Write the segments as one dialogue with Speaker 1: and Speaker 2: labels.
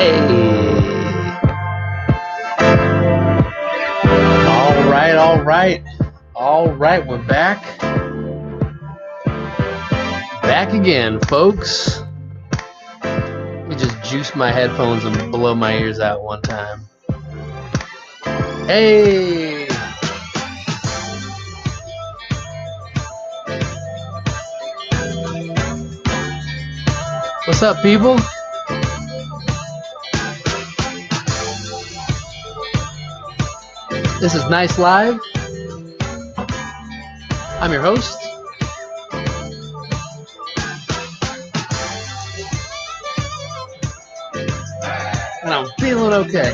Speaker 1: Hey. All right, we're back. Back again, folks. Let me just juice my headphones and blow my ears out one time. Hey. What's up, people? This is Nice Live. I'm your host. And I'm feeling okay.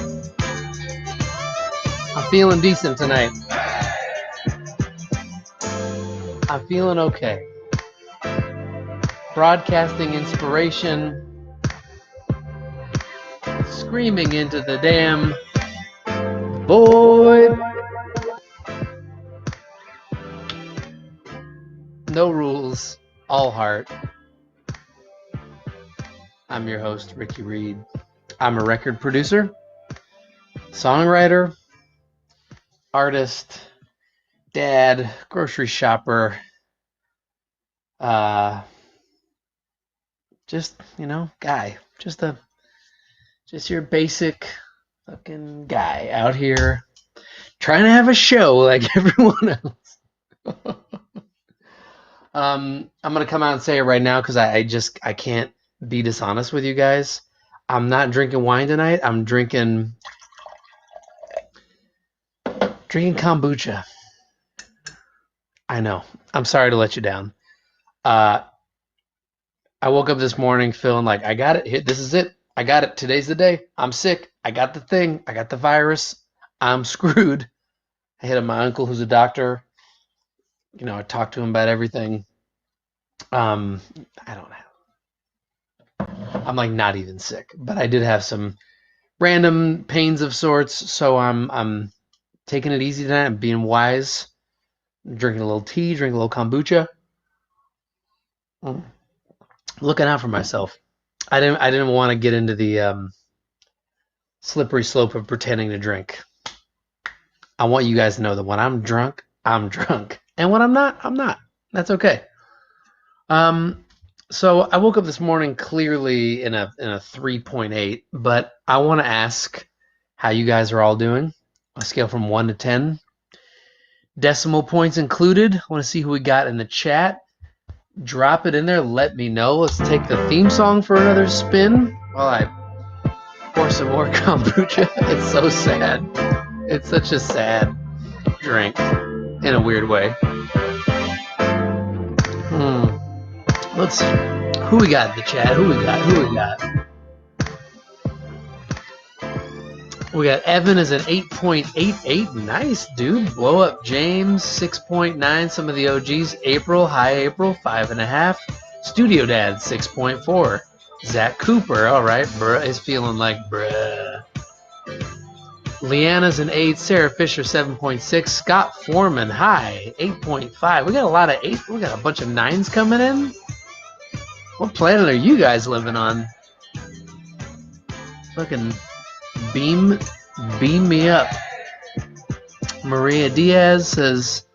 Speaker 1: I'm feeling decent tonight. I'm feeling okay. Broadcasting inspiration. Screaming into the damn void. No rules, all heart. I'm your host, Ricky Reed. I'm a record producer, songwriter, artist, dad, grocery shopper, just, guy. Just your basic fucking guy out here trying to have a show like everyone else. I'm gonna come out and say it right now because I can't be dishonest with you guys. I'm not drinking wine tonight. I'm drinking kombucha. I know. I'm sorry to let you down. I woke up this morning feeling like I got it. This is it. I got it. Today's the day. I'm sick. I got the thing. I got the virus. I'm screwed. I hit up my uncle who's a doctor. I talked to him about everything. I don't know. I'm like not even sick, but I did have some random pains of sorts. So I'm taking it easy tonight. I'm being wise. I'm drinking a little tea, drinking a little kombucha. Looking out for myself. I didn't want to get into the slippery slope of pretending to drink. I want you guys to know that when I'm drunk, I'm drunk. And when I'm not, I'm not. That's okay. So I woke up this morning clearly in a 3.8, but I want to ask how you guys are all doing. A scale from 1 to 10. Decimal points included. I want to see who we got in the chat. Drop it in there. Let me know. Let's take the theme song for another spin while I pour some more kombucha. It's so sad. It's such a sad drink in a weird way. Let's see. Who we got in the chat? Who we got? We got Evan is an 8.88. Nice, dude. Blow up James, 6.9. Some of the OGs. April, hi April, 5.5. Studio Dad, 6.4. Zach Cooper, all right. Bruh is feeling like bruh. Leanna's an 8. Sarah Fisher, 7.6. Scott Foreman, hi, 8.5. We got a lot of 8. We got a bunch of 9s coming in. What planet are you guys living on? Fucking beam me up. Maria Diaz says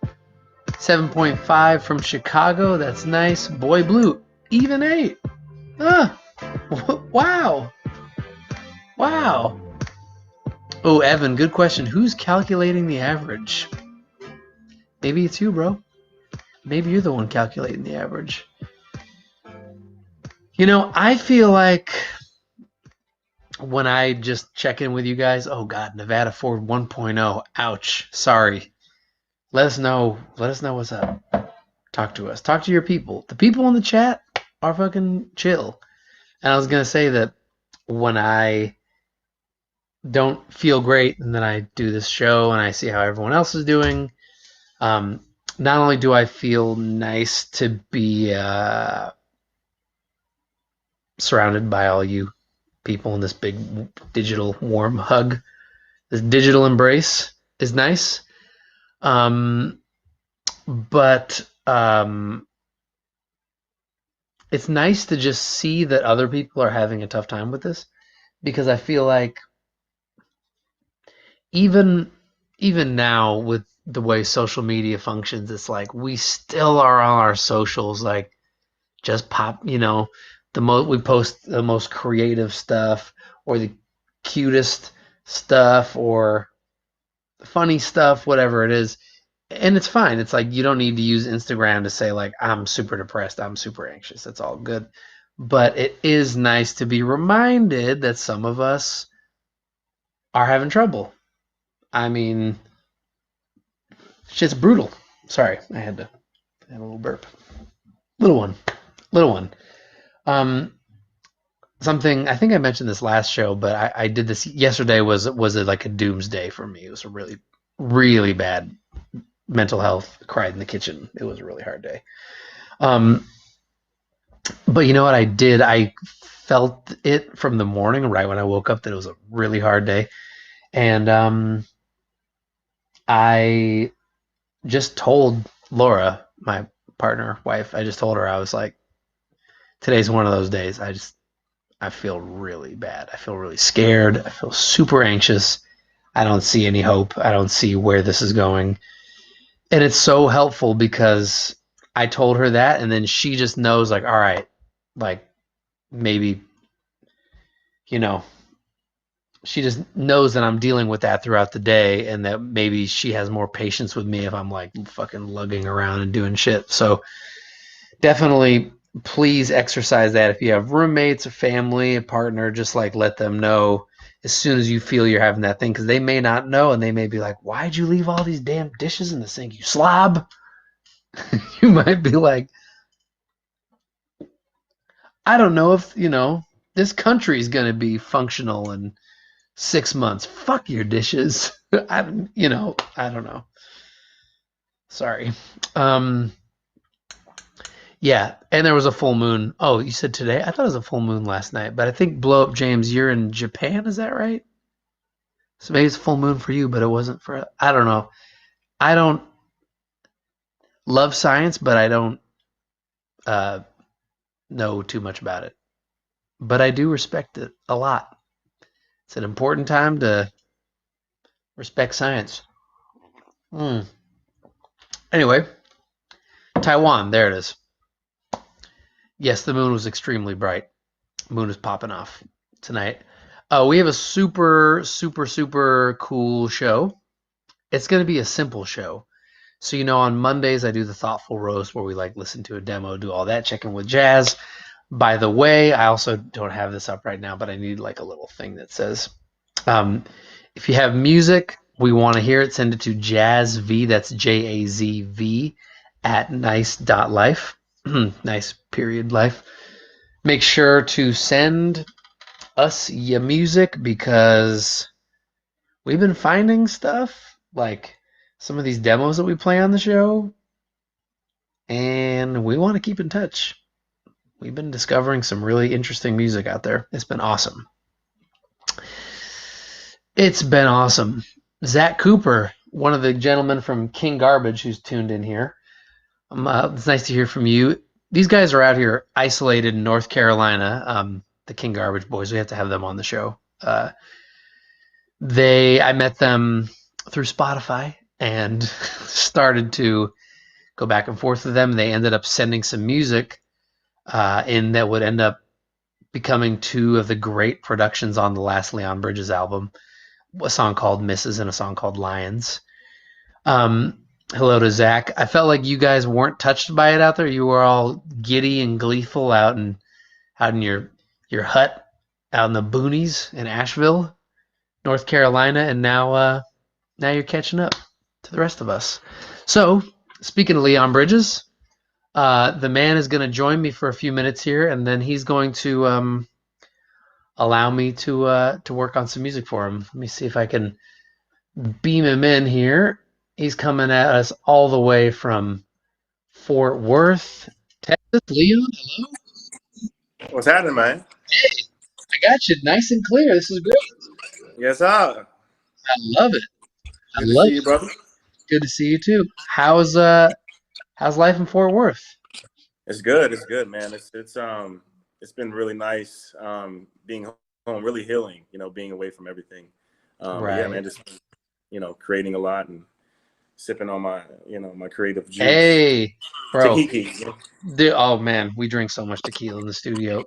Speaker 1: 7.5 from Chicago. That's nice. Boy Blue, even 8. Wow. Oh, Evan, good question. Who's calculating the average? Maybe it's you, bro. Maybe you're the one calculating the average. I feel like when I just check in with you guys, oh God, Nevada Ford 1.0. Ouch. Sorry. Let us know what's up. Talk to us. Talk to your people. The people in the chat are fucking chill. And I was going to say that when I don't feel great and then I do this show and I see how everyone else is doing, not only do I feel nice to be surrounded by all you people in this big digital warm hug, this digital embrace is nice, but it's nice to just see that other people are having a tough time with this, because I feel like even even now with the way social media functions, it's like we still are on our socials, like just pop, we post the most creative stuff or the cutest stuff or funny stuff, whatever it is. And it's fine. It's like you don't need to use Instagram to say like I'm super depressed, I'm super anxious. That's all good. But it is nice to be reminded that some of us are having trouble. I mean, shit's brutal. Sorry, I had to have a little burp. Little one. Little one. Um Something I think I mentioned this last show, but I did this yesterday was it like a doomsday for me. It was a really, really bad mental health, cried in the kitchen. It was a really hard day. Um but you know what I did? I felt it from the morning, right when I woke up, that it was a really hard day. And I just told Laura, my partner, wife, I just told her, I was like, today's one of those days. I feel really bad. I feel really scared. I feel super anxious. I don't see any hope. I don't see where this is going. And it's so helpful because I told her that, and then she just knows, like, all right, like maybe, you know, she just knows that I'm dealing with that throughout the day, and that maybe she has more patience with me if I'm like fucking lugging around and doing shit. So definitely please exercise that. If you have roommates, a family, a partner, just like let them know as soon as you feel you're having that thing, because they may not know, and they may be like, why'd you leave all these damn dishes in the sink, you slob? You might be like, I don't know if, this country is going to be functional in 6 months. Fuck your dishes. I don't know. Sorry. Um, Yeah, and there was a full moon. Oh, you said today? I thought it was a full moon last night, but I think Blow Up James, you're in Japan, is that right? So maybe it's full moon for you, but it wasn't for. I don't know. I don't love science, but I don't uh, know too much about it. But I do respect it a lot. It's an important time to respect science. Mm. Anyway, Taiwan, there it is. Yes, the moon was extremely bright. Moon is popping off tonight. We have a super, super, super cool show. It's going to be a simple show. So, on Mondays, I do the thoughtful roast where we like listen to a demo, do all that, check in with Jazz. By the way, I also don't have this up right now, but I need like a little thing that says, um, if you have music, we want to hear it, send it to JazzV, that's JAZV, at nice.life. Nice period life. Make sure to send us your music because we've been finding stuff like some of these demos that we play on the show, and we want to keep in touch. We've been discovering some really interesting music out there. It's been awesome. It's been awesome. Zach Cooper, one of the gentlemen from King Garbage who's tuned in here. It's nice to hear from you. These guys are out here isolated in North Carolina. The King Garbage boys. We have to have them on the show. I met them through Spotify and started to go back and forth with them. They ended up sending some music in that would end up becoming two of the great productions on the last Leon Bridges album, a song called Misses and a song called Lions. Hello to Zach. I felt like you guys weren't touched by it out there. You were all giddy and gleeful out in your hut out in the boonies in Asheville, North Carolina, and now you're catching up to the rest of us. So, speaking of Leon Bridges, the man is going to join me for a few minutes here, and then he's going to allow me to work on some music for him. Let me see if I can beam him in here. He's coming at us all the way from Fort Worth, Texas. Leon, hello.
Speaker 2: What's happening, man?
Speaker 1: Hey, I got you nice and clear. This is great.
Speaker 2: Yes, sir.
Speaker 1: I love it. I
Speaker 2: Good to
Speaker 1: love
Speaker 2: see you,
Speaker 1: it.
Speaker 2: brother.
Speaker 1: Good to see you too. How's life in Fort Worth?
Speaker 2: It's good. It's good, man. It's been really nice being home, really healing, being away from everything. But yeah, man,
Speaker 1: Right.
Speaker 2: just, creating a lot and sipping on my, my creative juice.
Speaker 1: Hey, bro.
Speaker 2: Tahiki.
Speaker 1: Oh man, we drink so much tequila in the studio.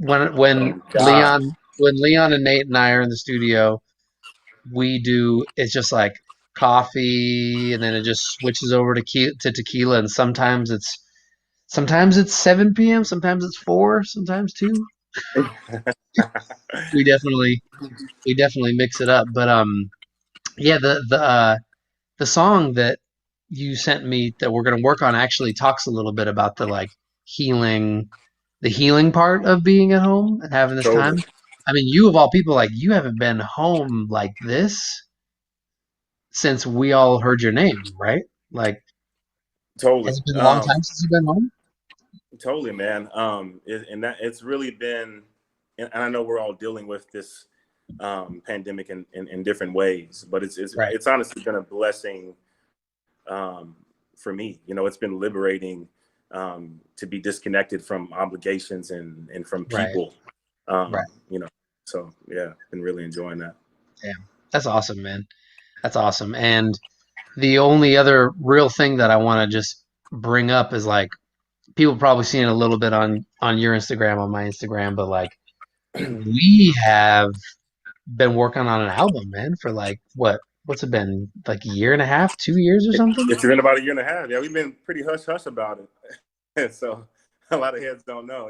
Speaker 1: When
Speaker 2: Oh, God.
Speaker 1: Leon and Nate and I are in the studio, we do it's just like coffee, and then it just switches over to tequila, and sometimes it's 7 p.m., sometimes it's 4, sometimes 2. We definitely mix it up. But yeah, the song that you sent me that we're gonna work on actually talks a little bit about healing the healing part of being at home and having this
Speaker 2: Totally.
Speaker 1: time. I mean, you of all people, like you haven't been home like this since we all heard your name, right? Like, has
Speaker 2: Totally.
Speaker 1: it been a long time since you've been home?
Speaker 2: Totally, man. And that it's really been, and I know we're all dealing with this pandemic in different ways, but
Speaker 1: Right,
Speaker 2: it's honestly been a blessing for me. It's been liberating to be disconnected from obligations and from
Speaker 1: right,
Speaker 2: people. Um,
Speaker 1: right.
Speaker 2: you know, so yeah, been really enjoying that.
Speaker 1: Damn, that's awesome, man. That's awesome. And the only other real thing that I want to just bring up is like people probably seen it a little bit on your Instagram, on my Instagram, but like we have been working on an album, man, for like what's it been, like a year and a half, 2 years or something?
Speaker 2: It's been about a year and a half. Yeah, we've been pretty hush hush about it. So a lot of heads don't know.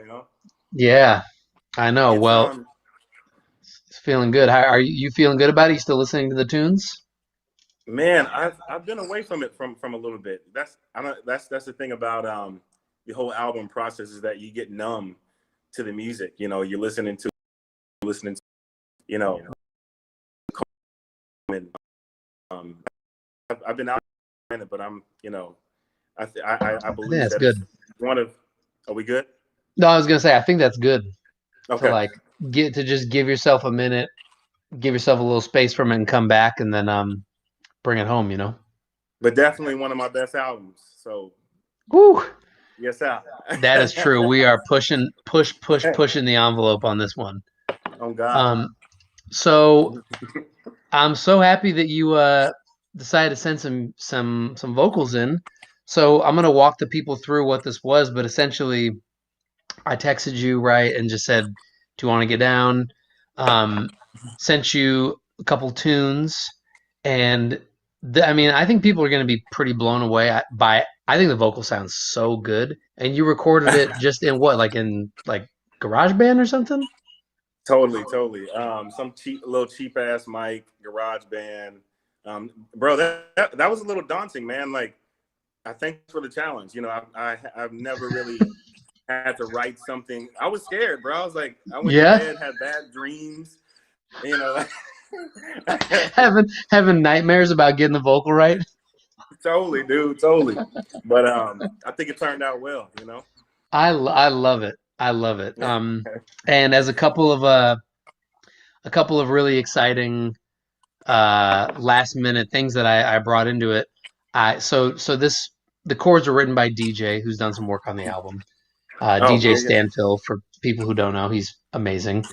Speaker 1: Yeah, I know.
Speaker 2: It's
Speaker 1: Well, it's feeling good. How are you feeling good about it? You still listening to the tunes?
Speaker 2: Man, I've been away from it from a little bit. That's the thing about the whole album process is that you get numb to the music. You're listening to you know and I've been out in it, but I'm I
Speaker 1: I think
Speaker 2: believe
Speaker 1: that's
Speaker 2: that
Speaker 1: good.
Speaker 2: it's one of. Are we good?
Speaker 1: No, I was gonna say I think that's good to
Speaker 2: Okay,
Speaker 1: like get to just give yourself a minute, give yourself a little space from it, and come back, and then bring it home.
Speaker 2: but definitely one of my best albums. So
Speaker 1: Woo!
Speaker 2: yes, sir.
Speaker 1: That is true. We are pushing the envelope on this one.
Speaker 2: Oh God.
Speaker 1: Um, so I'm so happy that you decided to send some vocals in. So I'm gonna walk the people through what this was, but essentially I texted you, right, and just said, "Do you want to get down?" Um, Sent you a couple tunes, and I mean, I think people are going to be pretty blown away by. I think the vocal sounds so good, and you recorded it just in what, like in like GarageBand or something?
Speaker 2: Totally. Some little cheap ass mic, garage band. Bro, that was a little daunting, man. Like, I thanks for the challenge. I've never really had to write something. I was scared, bro. I was like, I went to
Speaker 1: Yeah,
Speaker 2: bed, had bad dreams. You know,
Speaker 1: having nightmares about getting the vocal right.
Speaker 2: totally, dude, totally. But I think it turned out well.
Speaker 1: I love it. I love it.
Speaker 2: Yeah.
Speaker 1: And as a couple of really exciting last minute things that I brought into it. The chords were written by DJ, who's done some work on the album.
Speaker 2: Oh
Speaker 1: DJ
Speaker 2: yeah.
Speaker 1: Stanfill, for people who don't know, he's amazing.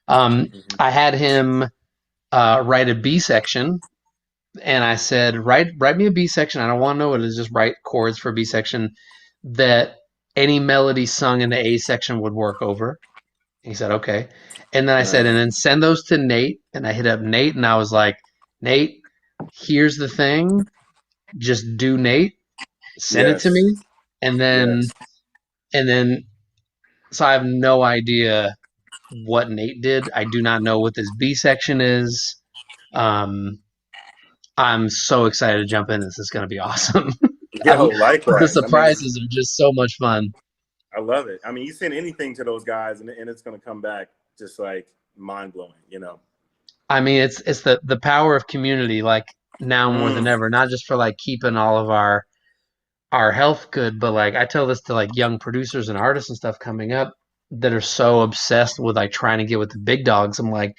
Speaker 1: I had him write a B section, and I said, write me a B section. I don't want to know what it is. Just write chords for B section that any melody sung in the A section would work over. He said, okay. And then I said, and
Speaker 2: Nice.
Speaker 1: then send those to Nate. And I hit up Nate, and I was like, Nate, here's the thing. Just do Nate. Send it to
Speaker 2: Yes.
Speaker 1: me. And then,
Speaker 2: Yes.
Speaker 1: and then, so I have no idea what Nate did. I do not know what this B section is. Um, I'm so excited to jump in. This is going to be awesome.
Speaker 2: Yo,
Speaker 1: The
Speaker 2: likewise. I mean,
Speaker 1: surprises are just so much fun.
Speaker 2: I love it. I mean, you send anything to those guys, and it's going to come back just like mind blowing.
Speaker 1: I mean, it's the power of community, like now more than
Speaker 2: Mm,
Speaker 1: ever, not just for like keeping all of our health good, but like I tell this to like young producers and artists and stuff coming up that are so obsessed with like trying to get with the big dogs. I'm like,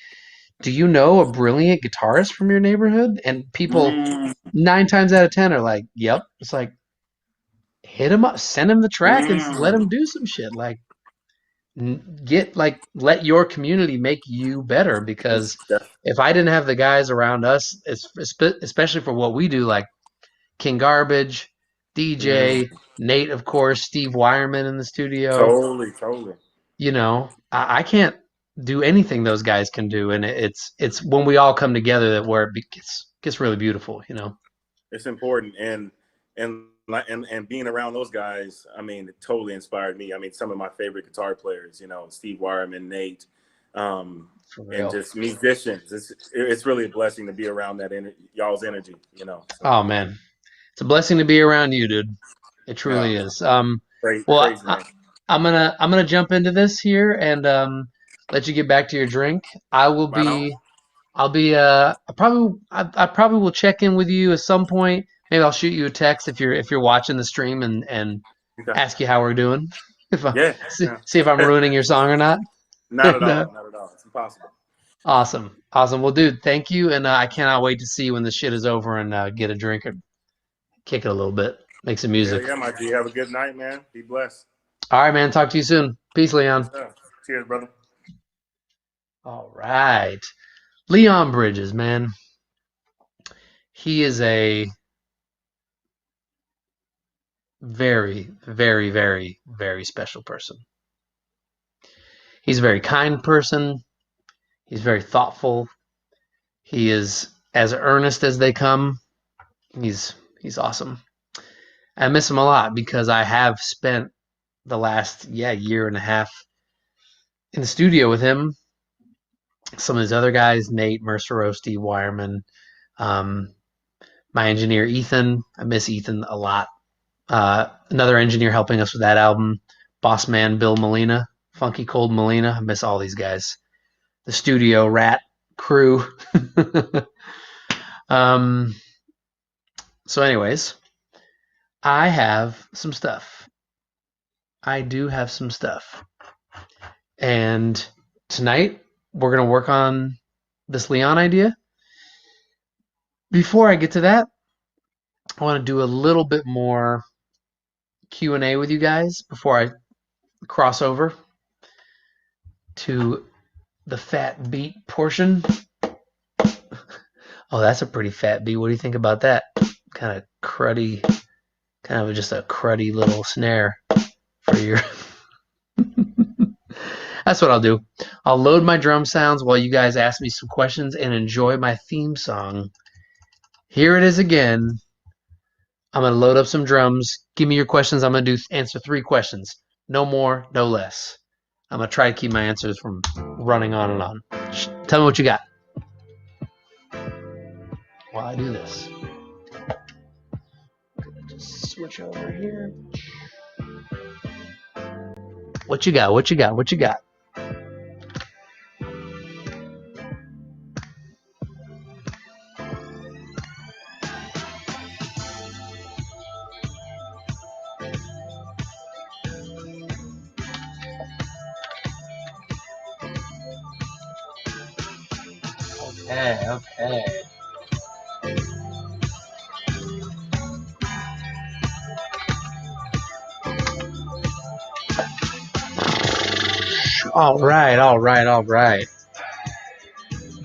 Speaker 1: do you know a brilliant guitarist from your neighborhood? And people
Speaker 2: mm,
Speaker 1: 9 times out of 10 are like, yep. It's like, hit him up, send him the track, and let
Speaker 2: mm.
Speaker 1: him do some shit. Like, let your community make you better, because if I didn't have the guys around us, especially for what we do, like King Garbage, DJ, Nate, of course, Steve Wireman in the studio,
Speaker 2: Totally.
Speaker 1: I can't do anything those guys can do, and it's when we all come together that where it gets really beautiful.
Speaker 2: It's important, and being around those guys, I mean, it totally inspired me. I mean, some of my favorite guitar players, Steve Wireman, Nate,
Speaker 1: For
Speaker 2: and
Speaker 1: real.
Speaker 2: just musicians. It's really a blessing to be around y'all's energy. So.
Speaker 1: Oh man, it's a blessing to be around you, dude. It
Speaker 2: Yeah,
Speaker 1: truly is.
Speaker 2: crazy
Speaker 1: Well,
Speaker 2: man.
Speaker 1: I'm gonna jump into this here and let you get back to your drink. I will
Speaker 2: Right on.
Speaker 1: be I'll be I probably will check in with you at some point. Maybe I'll shoot you a text if you're watching the stream and
Speaker 2: Okay.
Speaker 1: ask you how we're doing. If I
Speaker 2: Yeah.
Speaker 1: see if I'm ruining your song or not.
Speaker 2: Not at
Speaker 1: And,
Speaker 2: all. Not at all. It's impossible.
Speaker 1: awesome. Awesome. Well, dude, thank you, and I cannot wait to see when this shit is over and get a drink and kick it a little bit, make some
Speaker 2: Hell
Speaker 1: music.
Speaker 2: yeah, my G. Have a good night, man. Be blessed.
Speaker 1: All right, man. Talk to you soon. Peace,
Speaker 2: Yes,
Speaker 1: Leon.
Speaker 2: sir. Cheers, brother.
Speaker 1: All right. Leon Bridges, man. He is a very, very, very, very special person. He's a very kind person. He's very thoughtful. He is as earnest as they come. He's awesome. I miss him a lot because I have spent the last year and a half in the studio with him. Some of his other guys, Nate, Mercereau, Steve Wireman, um, my engineer Ethan. I miss Ethan a lot. Another engineer helping us with that album, boss man Bill Molina, Funky Cold Molina. I miss all these guys. The studio rat crew. um, so, anyways, I have some stuff. I do have some stuff. And tonight we're going to work on this Leon idea. Before I get to that, I want to do a little bit more Q&A with you guys before I cross over to the fat beat portion. Oh, that's a pretty fat beat. What do you think about that? Kind of cruddy, kind of just a cruddy little snare for your. That's what I'll do. I'll load my drum sounds while you guys ask me some questions and enjoy my theme song. Here it is again. I'm going to load up some drums. Give me your questions. I'm going to answer 3 questions. No more, no less. I'm going to try to keep my answers from running on and on. Tell me what you got while I do this. Just switch over here. What you got? What you got? What you got? Okay. All right.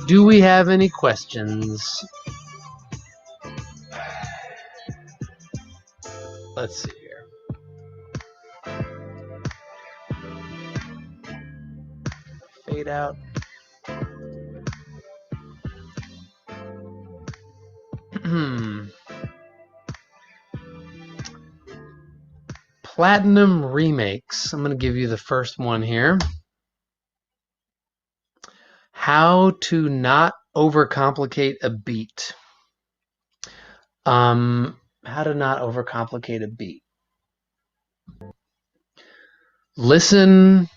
Speaker 1: Do we have any questions? Let's see here. Fade out. Platinum remakes. I'm going to give you the first one here. How to not overcomplicate a beat. How to not overcomplicate a beat. Listen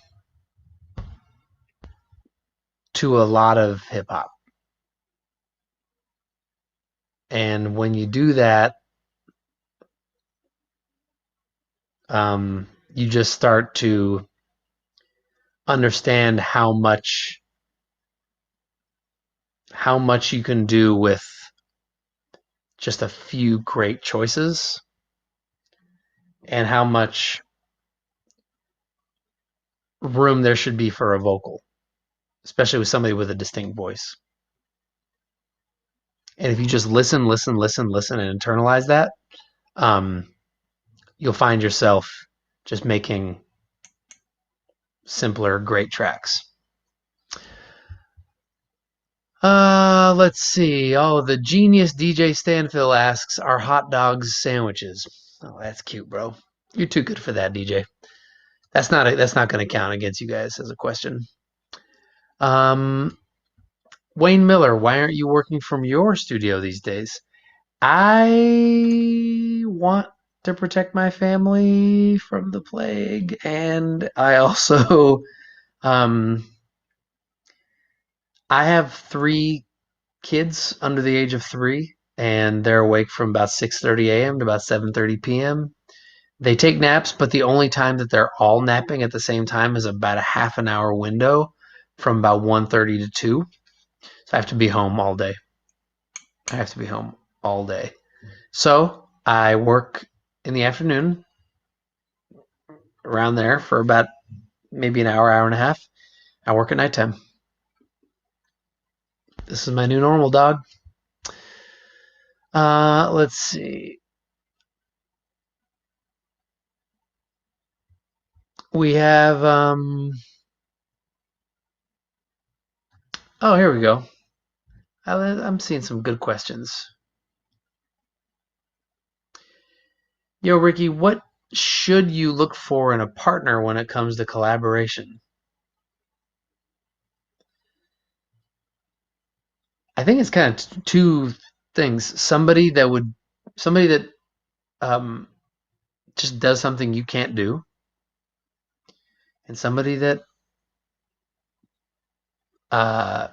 Speaker 1: to a lot of hip hop. And when you do that, you just start to understand how much you can do with just a few great choices, and how much room there should be for a vocal, especially with somebody with a distinct voice. And if you just listen, and internalize that, you'll find yourself just making simpler, great tracks. Let's see. Oh, the genius DJ Stanfill asks, "Are hot dogs sandwiches?" Oh, that's cute, bro. You're too good for that, DJ. That's not going to count against you guys as a question. Wayne Miller, why aren't you working from your studio these days? I want to protect my family from the plague, and I also I have 3 kids under the age of 3, and they're awake from about 6:30 a.m. to about 7:30 p.m. They take naps, but the only time that they're all napping at the same time is about a half an hour window from about 1:30 to 2. So I have to be home all day. So I work in the afternoon around there for about maybe an hour, hour and a half. I work at nighttime. This is my new normal, dog. Let's see. We have oh, here we go. I'm seeing some good questions. Yo, Ricky, what should you look for in a partner when it comes to collaboration? I think it's kind of 2 things. Somebody that just does something you can't do, and somebody that uh,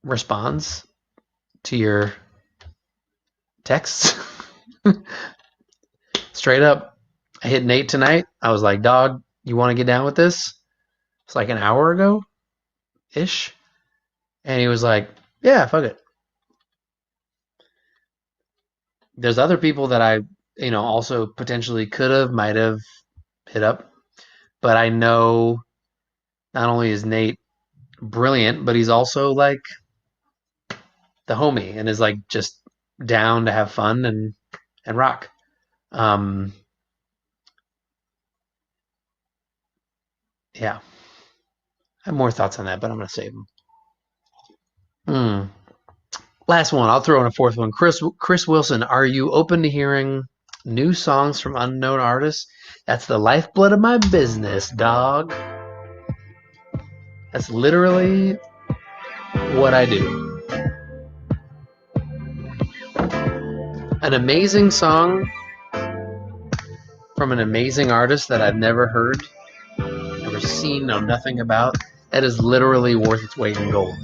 Speaker 1: responds to your texts. Straight up, I hit Nate tonight. I was like, "Dog, you want to get down with this?" It's like an hour ago ish, and he was like, "Yeah, fuck it." There's other people that I, also potentially might have hit up, but I know not only is Nate brilliant, but he's also like the homie and is like just down to have fun and rock. Yeah, I have more thoughts on that, but I'm gonna save them. Last one. I'll throw in a 4th one. Chris Wilson, are you open to hearing new songs from unknown artists? That's the lifeblood of my business, dog. That's literally what I do. An amazing song from an amazing artist that I've never heard, never seen, know nothing about. That is literally worth its weight in gold.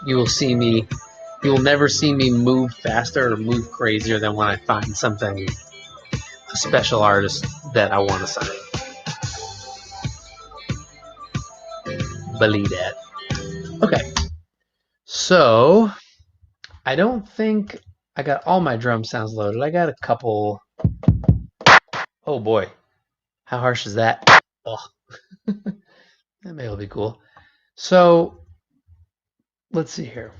Speaker 1: You will never see me move faster or move crazier than when I find something, a special artist that I want to sign. Believe that. Okay. So, I don't think I got all my drum sounds loaded. I got a couple. Oh boy. How harsh is that? Oh. That may will be cool. So, let's see here.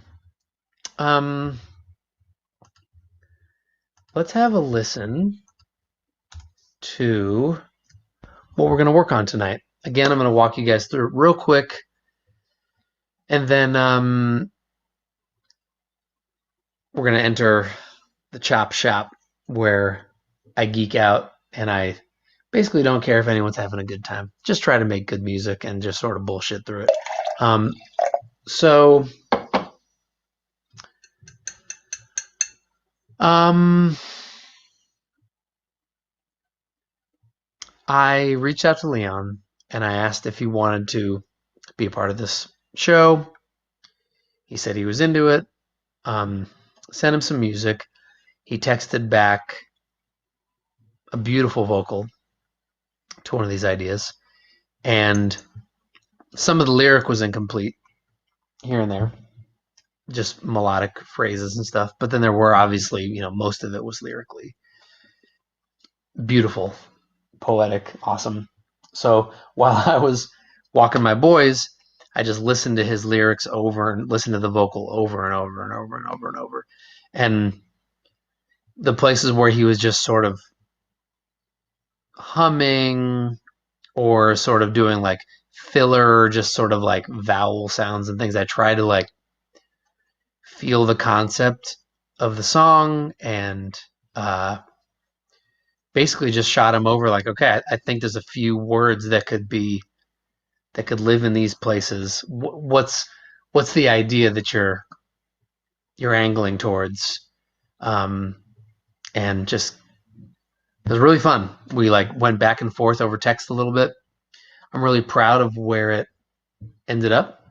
Speaker 1: Let's have a listen to what we're going to work on tonight. Again, I'm going to walk you guys through it real quick, and then we're going to enter the chop shop where I geek out and I basically don't care if anyone's having a good time. Just try to make good music and just sort of bullshit through it. So I reached out to Leon and I asked if he wanted to be a part of this show. He said he was into it. Sent him some music. He texted back a beautiful vocal to one of these ideas, and some of the lyric was incomplete here and there, just melodic phrases and stuff. But then there were obviously, most of it was lyrically beautiful. poetic, awesome. So while I was walking my boys, I just listened to his lyrics over and listened to the vocal over and over and over and over and over. And the places where he was just sort of humming or sort of doing like filler, just sort of like vowel sounds and things, I try to like feel the concept of the song and basically just shot him over like, okay, I think there's a few words that could live in these places. What's the idea that you're angling towards? And just it was really fun. We like went back and forth over text a little bit. I'm really proud of where it ended up.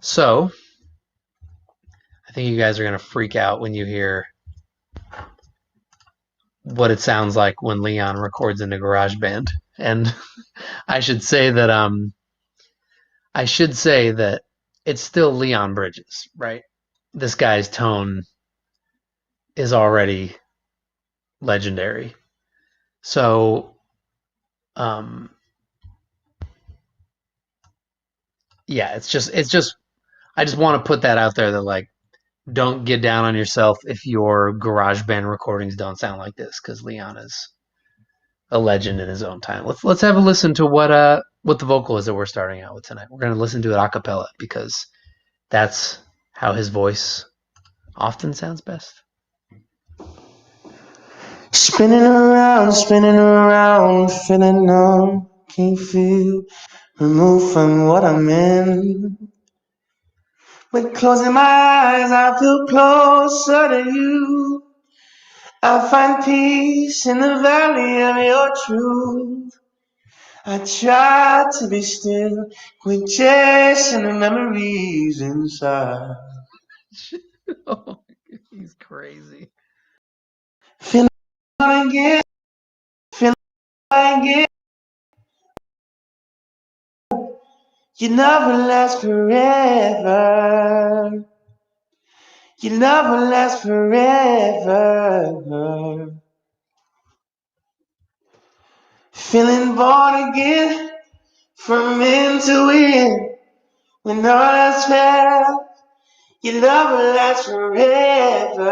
Speaker 1: So I think you guys are gonna freak out when you hear what it sounds like when Leon records in a garage band. And I should say that it's still Leon Bridges, right? This guy's tone is already legendary. So yeah, it's just I just want to put that out there that like don't get down on yourself if your garage band recordings don't sound like this, because Leon is a legend in his own time. Let's have a listen to what the vocal is that we're starting out with tonight. We're going to listen to it a cappella because that's how his voice often sounds best.
Speaker 3: Spinning around, feeling numb, can't feel removed from what I'm in. When closing my eyes, I feel closer to you. I find peace in the valley of your truth. I try to be still, quit chasing the memories inside.
Speaker 1: Oh, he's crazy.
Speaker 3: Feeling again, feeling again. You never last forever. You never last forever. Feeling born again, from end to end. When all else fails, you never last forever.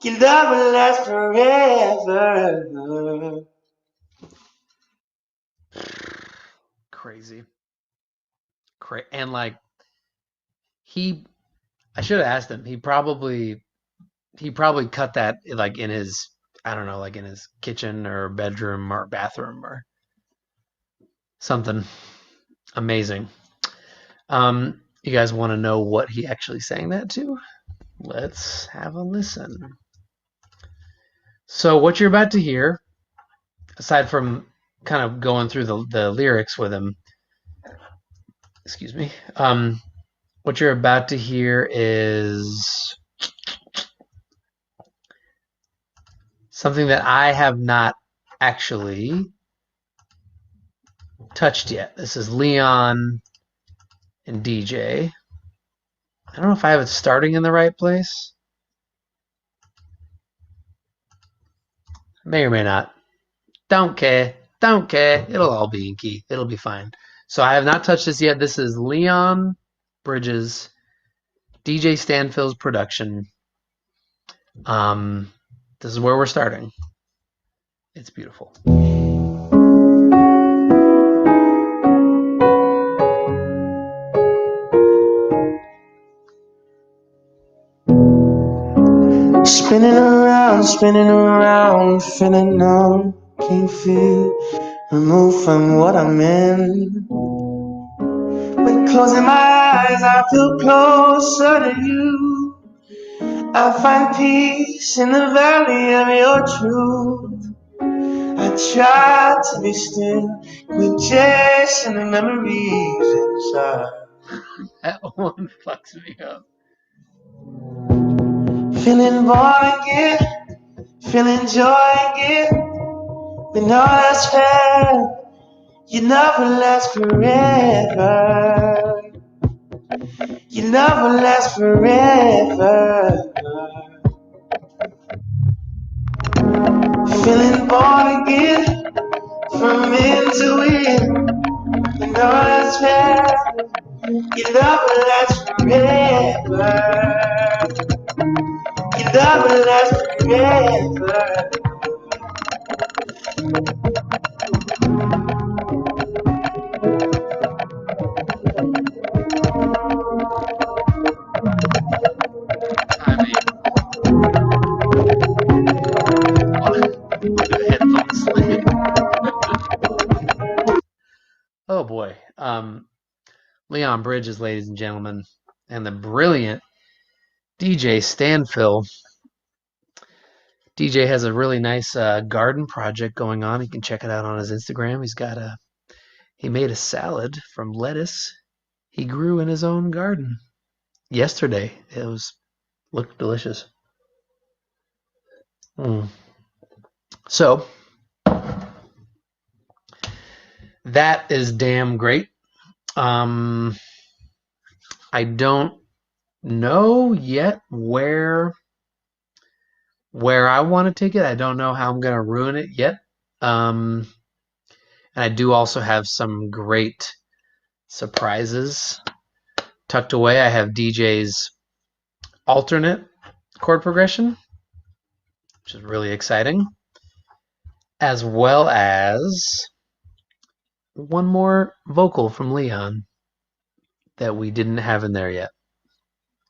Speaker 3: You never last forever.
Speaker 1: Crazy. And like I should have asked him. He probably cut that like in his, I don't know, like in his kitchen or bedroom or bathroom or something amazing. You guys want to know what he actually sang that to? Let's have a listen. So what you're about to hear, aside from kind of going through the lyrics with him, excuse me, what you're about to hear is something that I have not actually touched yet. This is Leon and DJ. I don't know if I have it starting in the right place. May or may not. Don't care. Don't care. It'll all be in key. It'll be fine. So I have not touched this yet. This is Leon Bridges, DJ Stanfill's production. This is where we're starting. It's beautiful.
Speaker 3: Spinning around, feeling numb, can't feel removed from what I'm in. When closing my eyes, I feel closer to you. I find peace in the valley of your truth. I try to be still, quit chasing the memories inside.
Speaker 1: That one fucks me up.
Speaker 3: Feeling born again, feeling joy again. When all that's fair, you never last forever. You never last forever. Feeling born again, from end to end. You know that's fair. Your love will last forever. Your love will last forever.
Speaker 1: Oh boy. Leon Bridges, ladies and gentlemen, and the brilliant DJ Stanfill. DJ has a really nice garden project going on. You can check it out on his Instagram. He made a salad from lettuce he grew in his own garden yesterday. Looked delicious. So that is damn great. I don't know yet where I want to take it. I don't know how I'm going to ruin it yet. And I do also have some great surprises tucked away. I have DJ's alternate chord progression, which is really exciting, as well as one more vocal from Leon that we didn't have in there yet.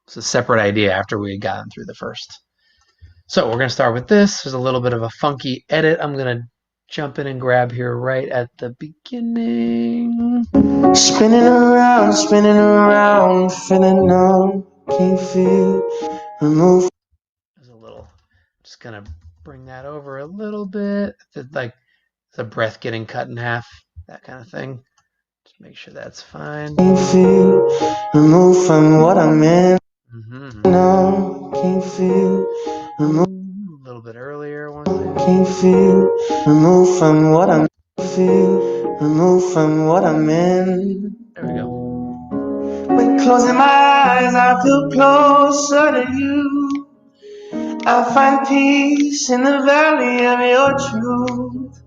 Speaker 1: It's a separate idea after we had gotten through the first. So we're going to start with this. There's a little bit of a funky edit. I'm going to jump in and grab here right at the beginning.
Speaker 3: Spinning around, feeling numb, can't feel, remove.
Speaker 1: There's a little, just going to bring that over a little bit. Like the breath getting cut in half, that kind of thing. Just make sure that's fine.
Speaker 3: Can't feel, remove from what I'm in. No, can't feel, remove.
Speaker 1: A little bit earlier.
Speaker 3: Can't feel, remove from what I'm feel, remove from what I'm in.
Speaker 1: There we go.
Speaker 3: When closing my eyes, I feel closer to you. I find peace in the valley of your truth.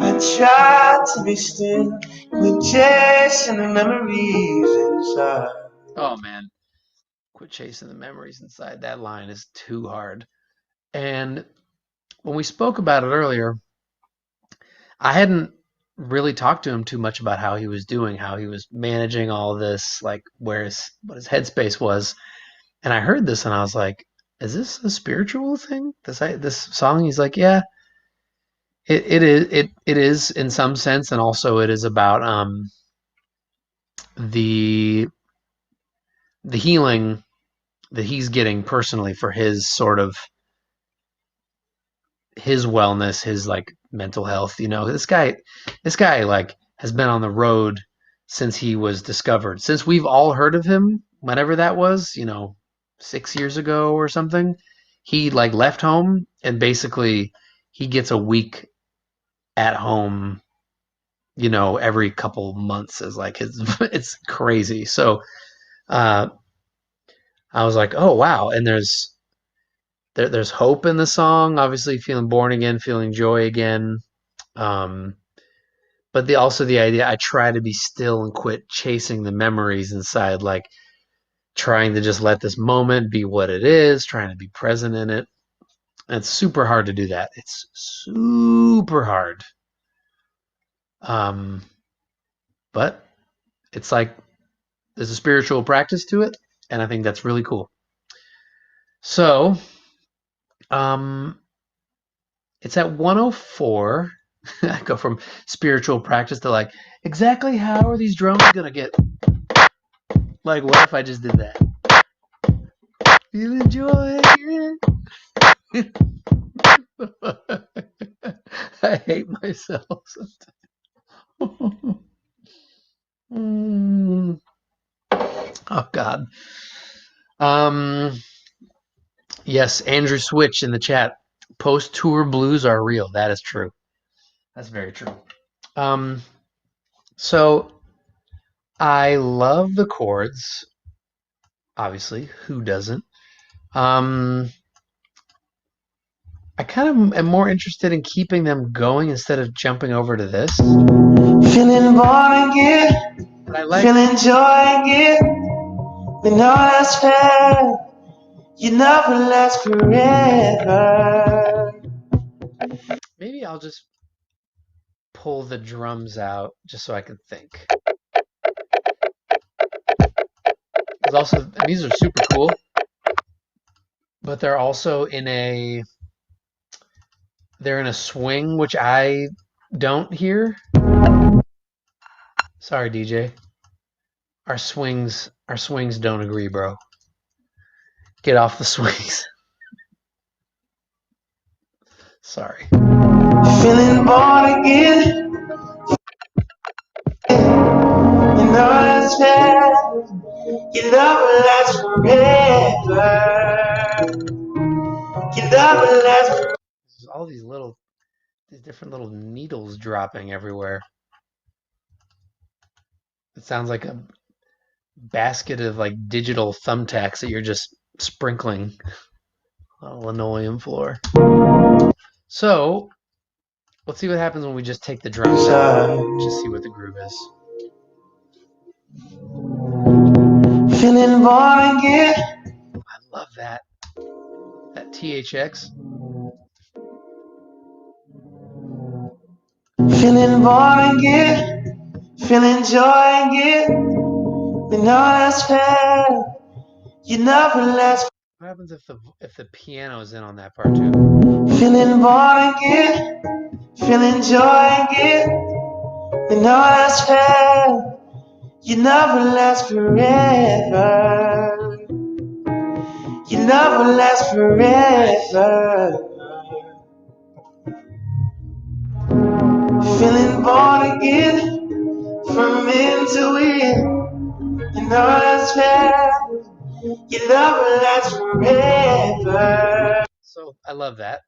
Speaker 3: I try to be still, quit chasing the memories inside.
Speaker 1: Oh man, quit chasing the memories inside. That line is too hard. And when we spoke about it earlier, I hadn't really talked to him too much about how he was doing, how he was managing all this, like what his headspace was. And I heard this and I was like, is this a spiritual thing? This song? He's like, yeah, it is in some sense, and also it is about the healing that he's getting personally for his sort of his wellness, his like mental health. You know, this guy like has been on the road since he was discovered. Since we've all heard of him, whenever that was, 6 years ago or something, he like left home and basically he gets a week at home, every couple months is like his it's crazy. So I was like, oh wow, and there's hope in the song, obviously feeling born again, feeling joy again. But also the idea, I try to be still and quit chasing the memories inside, like trying to just let this moment be what it is, trying to be present in it. And it's super hard to do that. It's super hard. But it's like there's a spiritual practice to it, and I think that's really cool. So, it's at 104. I go from spiritual practice to like, exactly how are these drums gonna get? Like, what if I just did that? Feeling joy. I hate myself sometimes. Oh God. Yes, Andrew Switch in the chat. Post-tour blues are real. That is true. That's very true. So I love the chords. Obviously, who doesn't? I kind of am more interested in keeping them going instead of jumping over to this.
Speaker 3: Feeling born again,
Speaker 1: And I like
Speaker 3: feeling joy again. We know that's fair. You never last forever.
Speaker 1: maybe I'll just pull the drums out just so I can think. It's also, and these are super cool, but they're also they're in a swing, which I don't hear. Sorry, DJ. Our swings don't agree, bro. Get off the swings. Sorry.
Speaker 3: Feeling born again. You know that's fair. You never last forever. You never last forever.
Speaker 1: There's all these different little needles dropping everywhere. It sounds like a basket of like digital thumbtacks that you're just sprinkling on a linoleum floor. So let's see what happens when we just take the drums out. Just see what the groove is.
Speaker 3: Feeling born again.
Speaker 1: I love that THX.
Speaker 3: Feeling born again. Feeling joy again. We know that's fair. You never last.
Speaker 1: What happens if the piano is in on that part too?
Speaker 3: Feeling born again. Feeling joy again. We know that's fair. You never last forever. You never last forever. Feeling born again. From into it. You know that's fair. You never last forever.
Speaker 1: So I love that.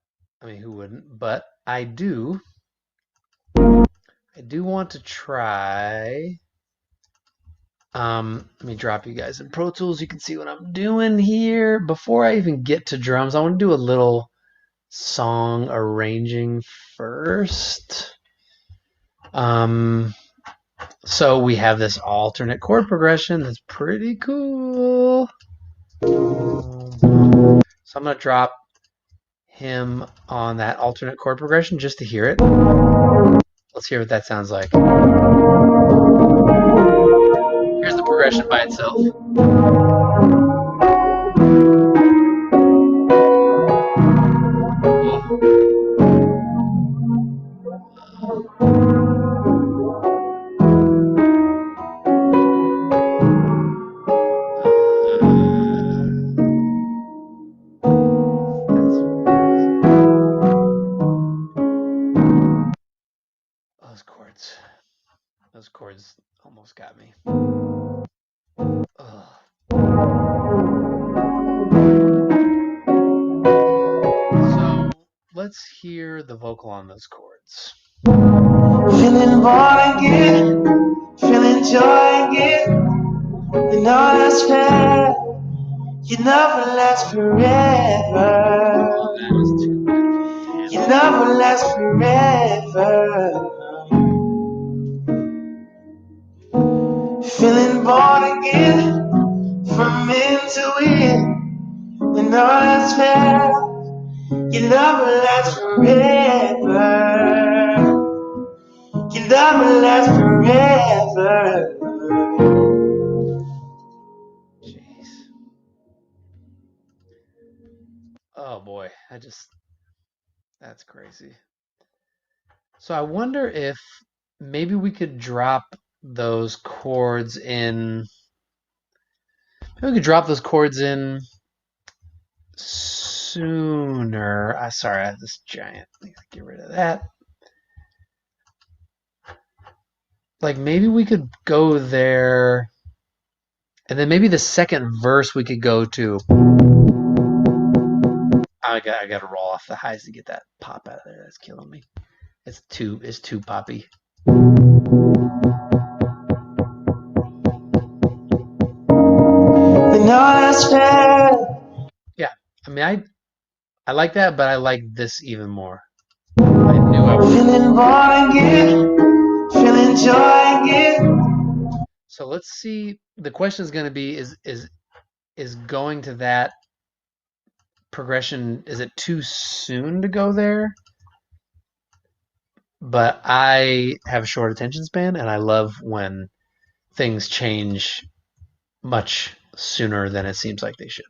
Speaker 1: I mean, who wouldn't? But I do want to try. Let me drop you guys in Pro Tools. You can see what I'm doing here. Before I even get to drums, I want to do a little song arranging first. So we have this alternate chord progression that's pretty cool. So I'm going to drop him on that alternate chord progression just to hear it. Let's hear what that sounds like. Here's the progression by itself. Those chords almost got me. Ugh. So let's hear the vocal on those chords.
Speaker 3: Feeling born again, feeling joy again. We know that's fair. You never last forever. You never last forever. Feeling born again, from into it. You know that's fair. You never last forever. You never last forever.
Speaker 1: Jeez. Oh boy, that's crazy. So I wonder if maybe we could drop those chords in. Maybe we could drop those chords in sooner. Sorry, I have this giant. Get rid of that. Like maybe we could go there, and then maybe the second verse we could go to. I got to roll off the highs to get that pop out of there. That's killing me. It's too poppy. Yeah, I mean, I like that, but I like this even more. I knew I was
Speaker 3: feeling born again, feeling joy again.
Speaker 1: So let's see. The question is going to be: is going to that progression? Is it too soon to go there? But I have a short attention span, and I love when things change much sooner than it seems like they should.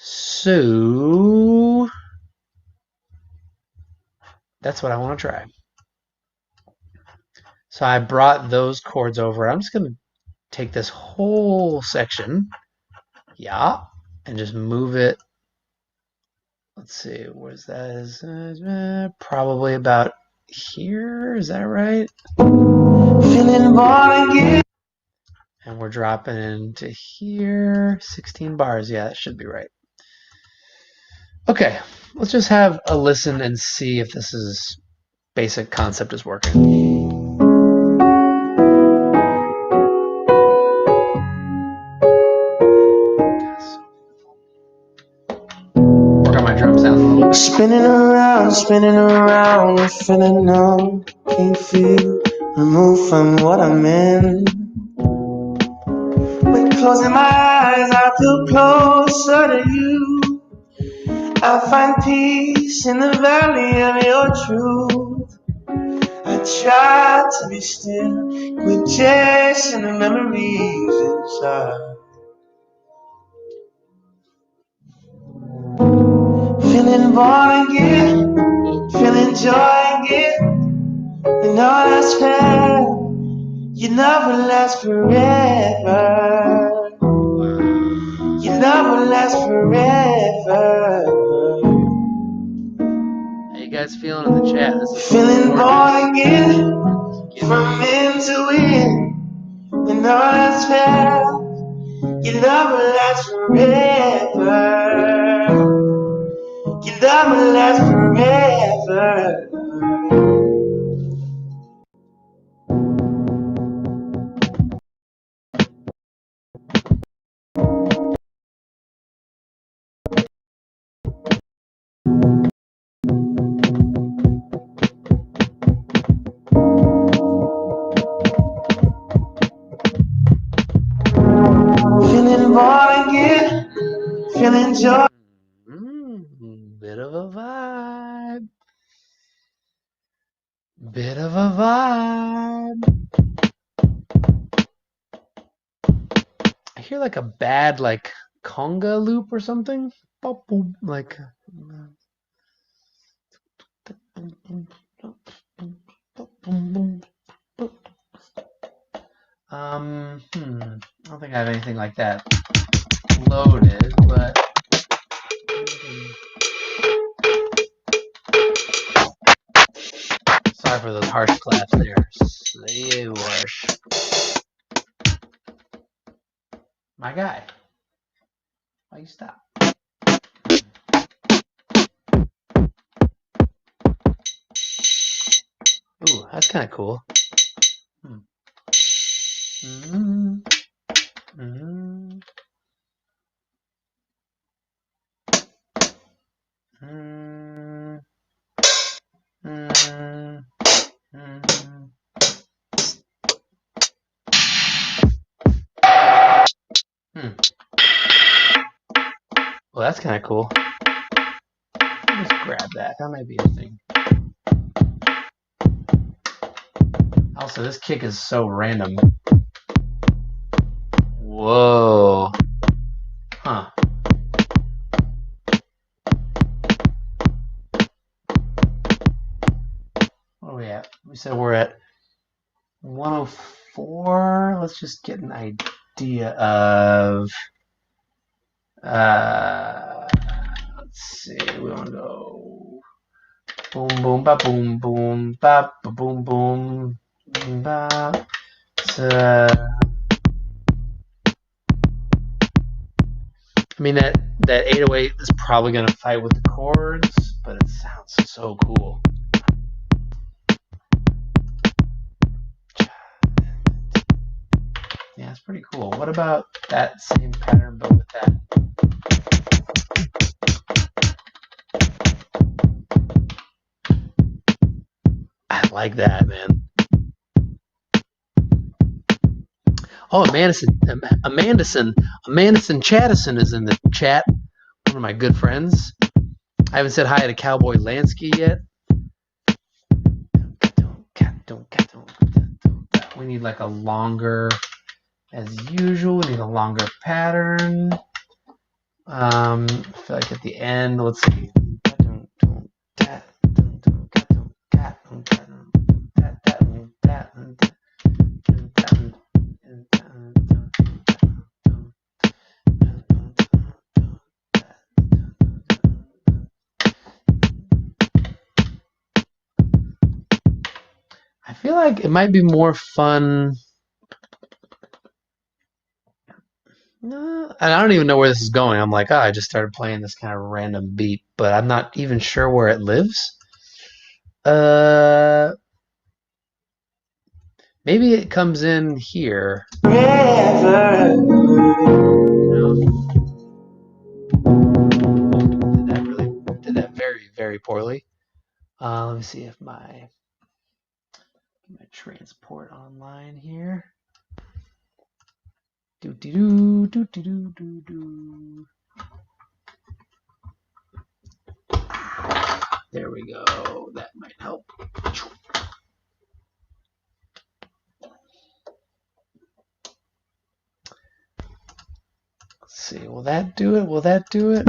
Speaker 1: So that's what I want to try. So I brought those chords over. I'm just going to take this whole section, yeah, and just move it. Let's see, where's that? Is probably about here. Is that right?
Speaker 3: Feeling born again.
Speaker 1: And we're dropping into here. 16 bars. Yeah, that should be right. Okay, let's just have a listen and see if this is basic concept is working. Work on my drum sounds a little bit.
Speaker 3: Spinning around, I'm feeling numb. Can't feel removed from what I'm in. When closing my eyes, I feel closer to you. I find peace in the valley of your truth. I try to be still, quit chasing the memories inside. Feeling born again, feeling joy again. And all that's fair, you never last forever. You never last forever.
Speaker 1: How you guys feeling in the chat? This is
Speaker 3: Feeling born again, from end to end. And all that's fair, you never last forever. You never last forever. Feeling born again, feeling joy.
Speaker 1: Bit of a vibe. Bit of a vibe. I hear like a bad like conga loop or something. Like I don't think I have anything like that loaded, but sorry for those harsh claps there. Say harsh. My guy. Why you stop? Ooh, that's kind of cool. Well, that's kind of cool. Just grab that. That might be a thing. Also, this kick is so random. Whoa. Huh. What are we at? We said we're at 104. Let's just get an idea of... let's see. We want to go... Boom, boom, ba, boom, boom, ba, ba, boom, boom, ba. I mean, that 808 is probably going to fight with the chords, but it sounds so cool. Yeah, it's pretty cool. What about that same pattern, but with that? Like that, man. Oh, Amandison Chattison is in the chat. One of my good friends. I haven't said hi to Cowboy Lansky yet. We need like a longer, as usual, we need a longer pattern. I feel like at the end, let's see. I feel like it might be more fun. And I don't even know where this is going. I'm like, I just started playing this kind of random beat, but I'm not even sure where it lives. Maybe it comes in here. Forever. Did that very, very poorly. Let me see if my transport online here. Do. There we go. That might help. Let's see. Will that do it? Will that do it?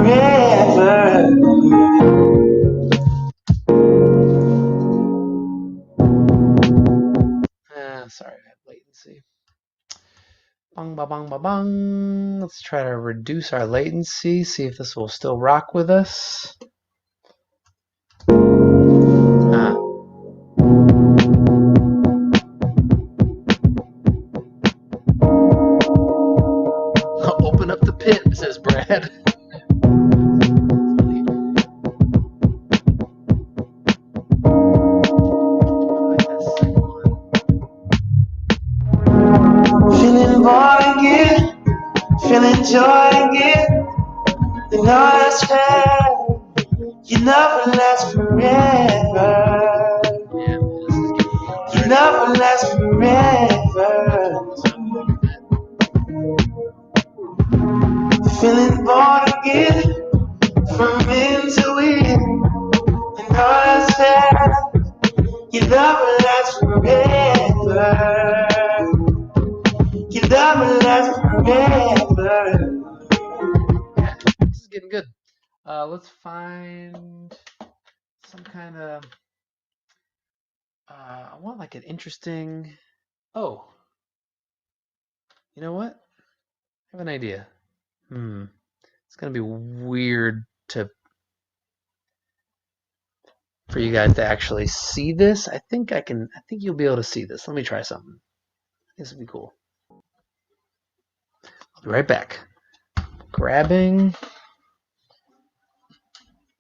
Speaker 1: Sorry, I had latency. Bang, ba, bang, ba, bang. Let's try to reduce our latency. See if this will still rock with us. Open up the pit, says Brad. Feeling bored again, feeling joy again. You know that's fair. You never last forever. You never last forever. Feeling bored again, from into it. You know that's fair. You never last forever. You never last forever. This is getting good. Let's find some kind of. I want like an interesting. Oh, you know what? I have an idea. It's gonna be weird for you guys to actually see this. I think you'll be able to see this. Let me try something. This would be cool. I'll be right back. Grabbing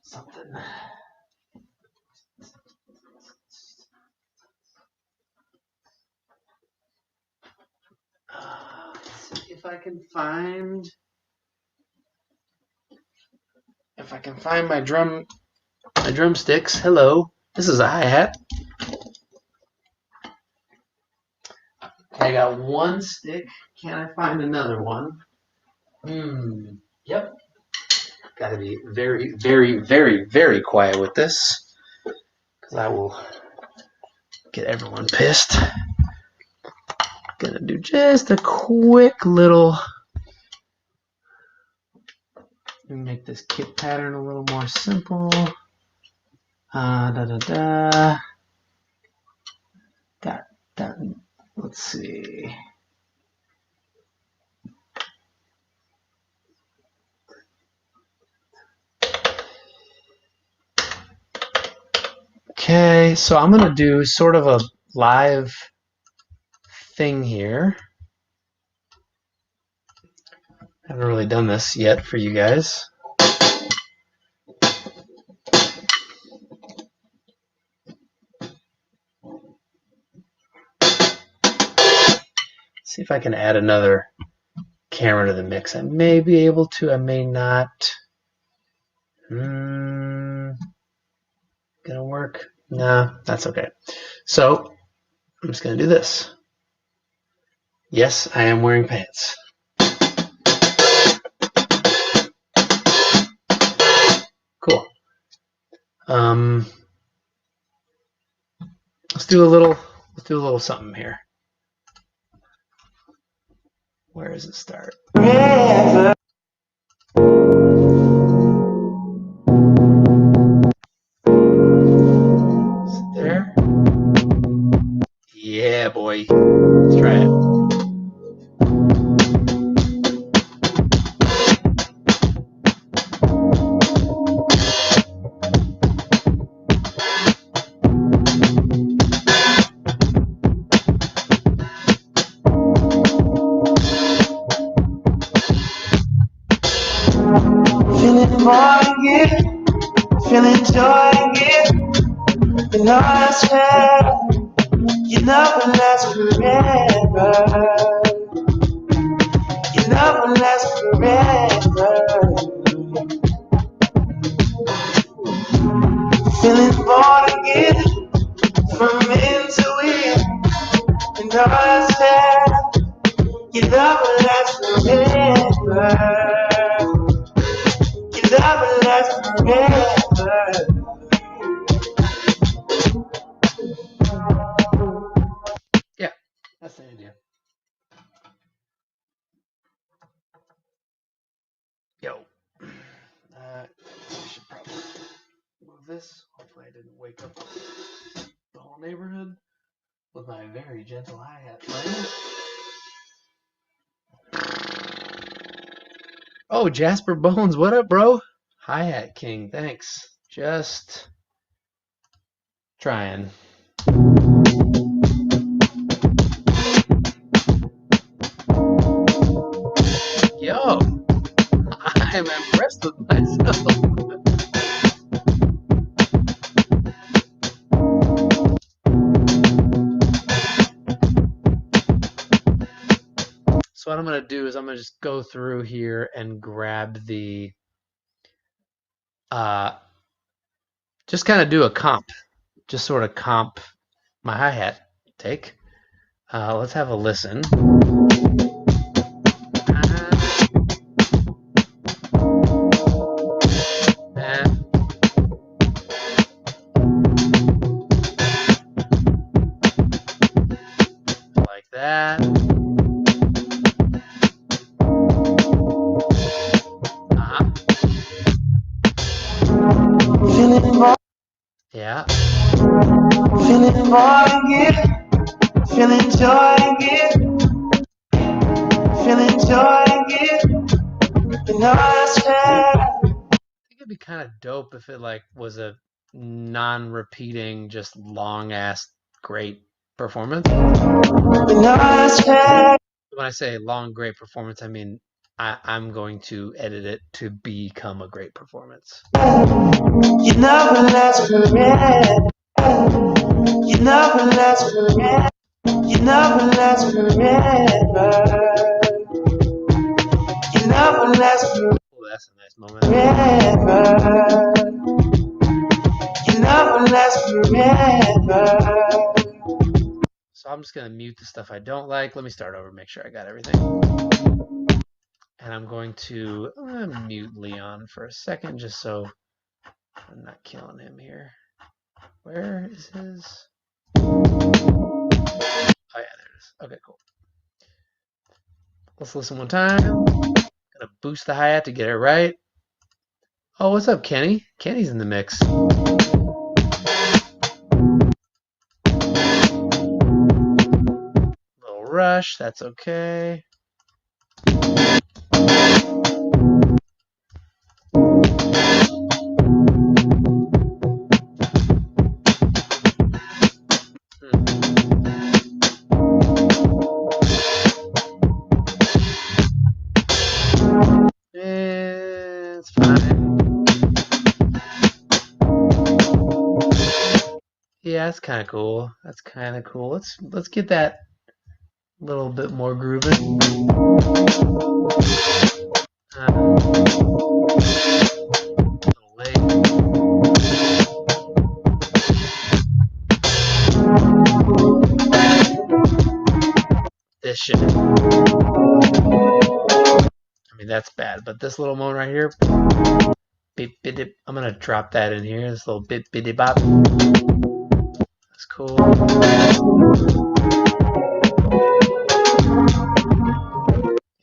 Speaker 1: something. Let's see if I can find my drumsticks. Hello. This is a hi-hat. I got one stick. Can I find another one? Yep. Gotta be very, very, very, very quiet with this, because I will get everyone pissed. Gonna do just a quick little. Make this kit pattern a little more simple. Got that. Let's see. Okay, so I'm gonna do sort of a live thing here. I haven't really done this yet for you guys. See if I can add another camera to the mix. I may be able to, I may not. Gonna work? Nah, that's okay. So I'm just going to do this. Yes, I am wearing pants. Cool. Let's do a little something here. Where does it start? Is it there? Yeah, boy. Let's try it. Feeling morning it, feeling joy it, you know I swear, you know it lasts forever, you know it lasts forever. Feeling born again, from into it, you know I swear, you know it lasts forever. Love lasts forever. Yeah, that's the idea. Yo, I should probably move this. Hopefully, I didn't wake up the whole neighborhood with my very gentle hi-hat playing. Oh, Jasper Bones, what up, bro? Hi-hat king, thanks. Just trying. Yo, I'm impressed with myself. So what I'm going to do is I'm going to just go through here and grab the, just kind of do a comp. Just sort of comp my hi-hat take. Let's have a listen. Like that. Yeah. Feeling morning it, feeling joy it, feeling joy it, you know I swear. I think it'd be kind of dope if it like was a non-repeating, just long-ass great performance. You know I swear. When I say long, great performance, I mean I'm going to edit it to become a great performance. You never last forever. You never last forever. You never last forever. You never last forever. Oh, that's a nice moment. Forever. You never last forever. So I'm just going to mute the stuff I don't like. Let me start over, make sure I got everything. And I'm going to mute Leon for a second just so I'm not killing him here. Where is his? Oh yeah, there it is. Okay, cool. Let's listen one time. Gotta boost the hi-hat to get it right. Oh, what's up, Kenny? Kenny's in the mix. Little rush, that's okay. It's fine. Yeah, that's kind of cool. That's kind of cool. Let's get that a little bit more grooving. Little late. this shit. I mean, that's bad, but this little moan right here, beep, beep, beep, I'm gonna drop that in here. This little bit bitty bop. That's cool. I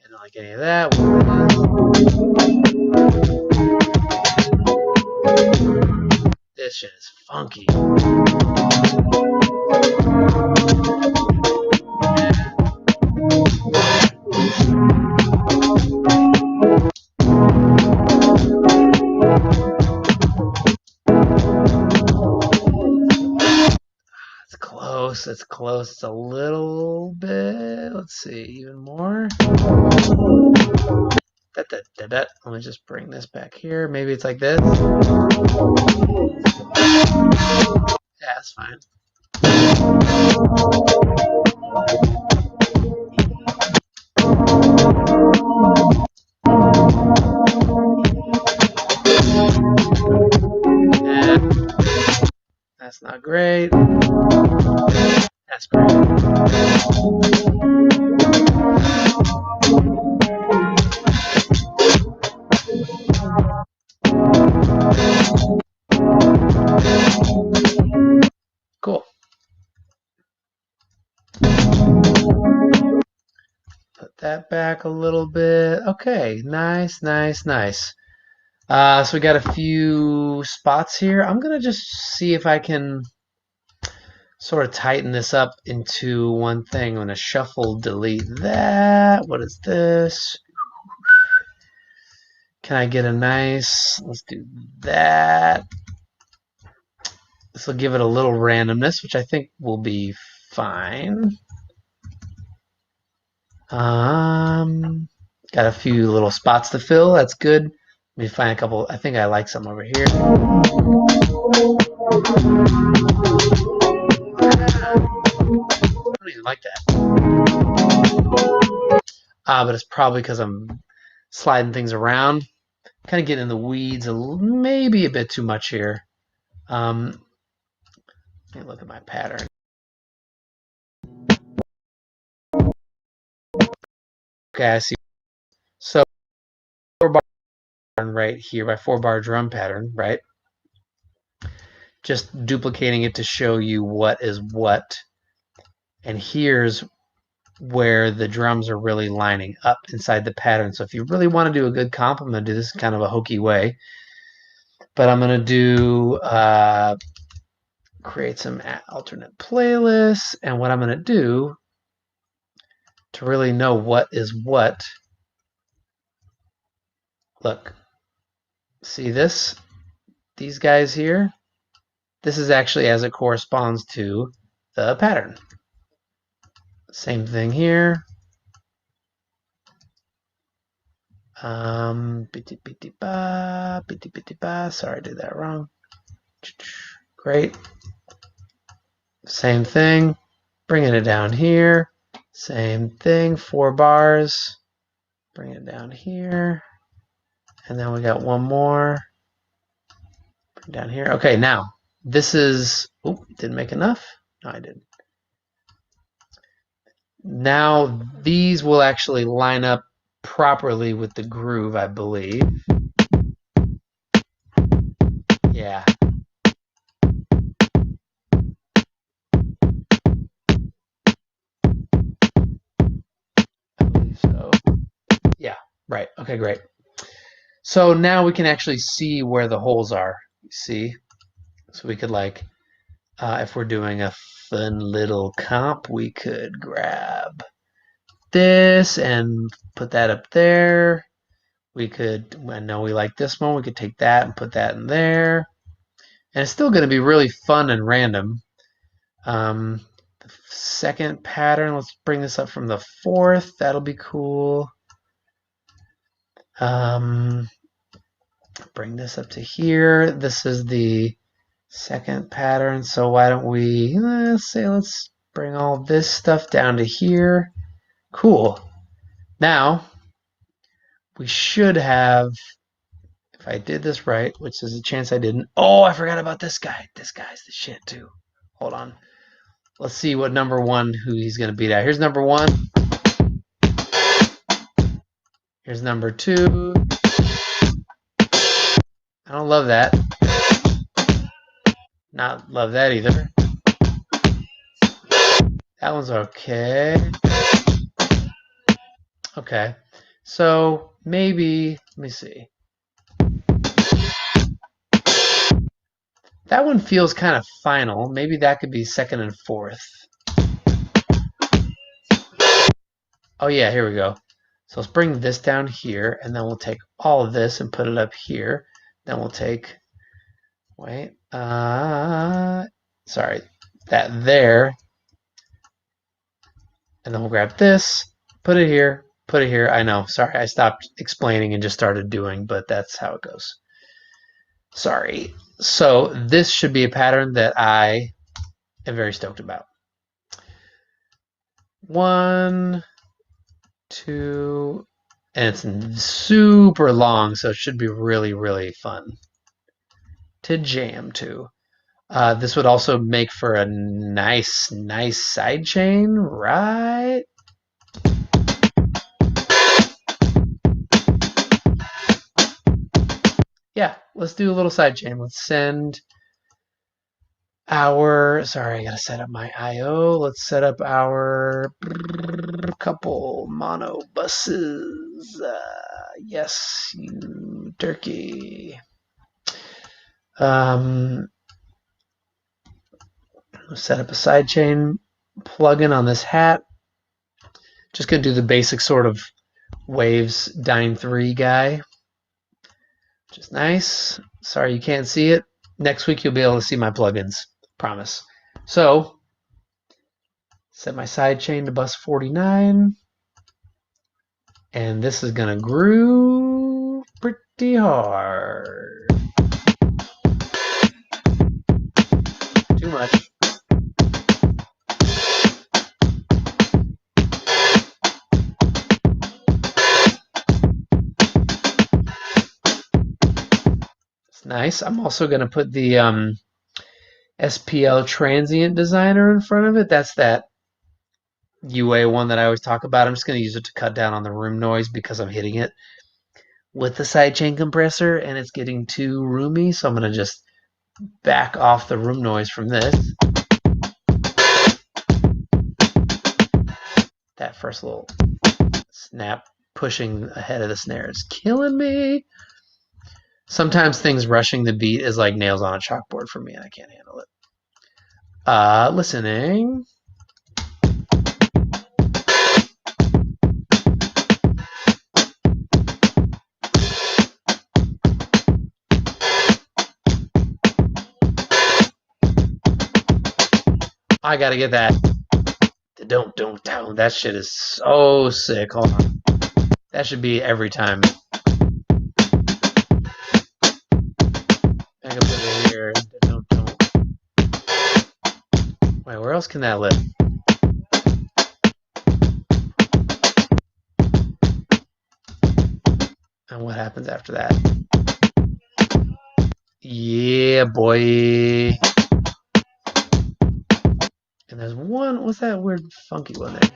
Speaker 1: don't like any of that. This shit is funky. It's close. It's close. It's a little bit. Let's see. Even more. Let me just bring this back here. Maybe it's like this. Yeah, that's fine. That's not great. That's great. Cool. Put that back a little bit. Okay, nice, nice, nice. So we got a few spots here. I'm gonna just see if I can sort of tighten this up into one thing. I'm gonna shuffle, delete that. What is this? Can I get a nice, let's do that. This will give it a little randomness, which I think will be fine. Got a few little spots to fill. That's good. Let me find a couple. I think I like some over here. I don't even like that. But it's probably because I'm sliding things around. Kind of getting in the weeds maybe a bit too much here. Let me look at my pattern. Okay, I see. So 4-bar pattern right here, my 4-bar drum pattern, right? Just duplicating it to show you what is what. And here's where the drums are really lining up inside the pattern. So if you really want to do a good comp, I'm going to do this kind of a hokey way. But I'm going to do create some alternate playlists. And what I'm going to do to really know what is what, look, see this? These guys here? This is actually as it corresponds to the pattern. Same thing here. Sorry, I did that wrong. Great. Same thing. Bringing it down here. Same thing. 4 bars. Bring it down here. And then we got one more. Bring it down here. Okay, now this is. Oh, didn't make enough. No, I didn't. Now these will actually line up properly with the groove, I believe. Yeah. I believe so. Yeah, right. Okay, great. So now we can actually see where the holes are. You see? So we could like, if we're doing a fun little comp, we could grab this and put that up there. We could, I know we like this one, we could take that and put that in there. And it's still going to be really fun and random. The second pattern, let's bring this up from the 4th. That'll be cool. Bring this up to here. This is the second pattern. So why don't we, let's bring all this stuff down to here. Cool. Now, we should have, if I did this right, which is a chance I didn't. Oh, I forgot about this guy. This guy's the shit too. Hold on. Let's see what number 1, who he's going to beat out. Here's number 1. Here's number 2. I don't love that. Not love that either. That one's okay. Okay. So maybe, let me see. That one feels kind of final. Maybe that could be 2nd and 4th. Oh yeah, here we go. So let's bring this down here, and then we'll take all of this and put it up here. Then we'll take, wait, sorry, that there. And then we'll grab this, put it here, put it here. I know, sorry, I stopped explaining and just started doing, but that's how it goes. Sorry. So this should be a pattern that I am very stoked about. 1, 2, and it's super long, so it should be really, really fun to jam to. This would also make for a nice side chain, right? Yeah, let's do a little side chain. Let's send our, sorry, I gotta set up my IO. Let's set up our couple mono buses. Yes, you turkey. Let's set up a sidechain plugin on this hat. Just gonna do the basic sort of waves Dyne 3 guy, which is nice. Sorry you can't see it. Next week you'll be able to see my plugins. Promise. So, set my sidechain to bus 49. And this is going to groove pretty hard. Too much. It's nice. I'm also going to put the SPL transient designer in front of it. That's that UA one that I always talk about. I'm just going to use it to cut down on the room noise because I'm hitting it with the sidechain compressor and it's getting too roomy. So I'm going to just back off the room noise from this. That first little snap pushing ahead of the snare is killing me. Sometimes things rushing the beat is like nails on a chalkboard for me and I can't handle it. Listening. I gotta get that. Don't. That shit is so sick. Hold on. That should be every time. I can put it here. Don't. Wait, where else can that live? And what happens after that? Yeah, boy. And there's one, what's that weird funky one there?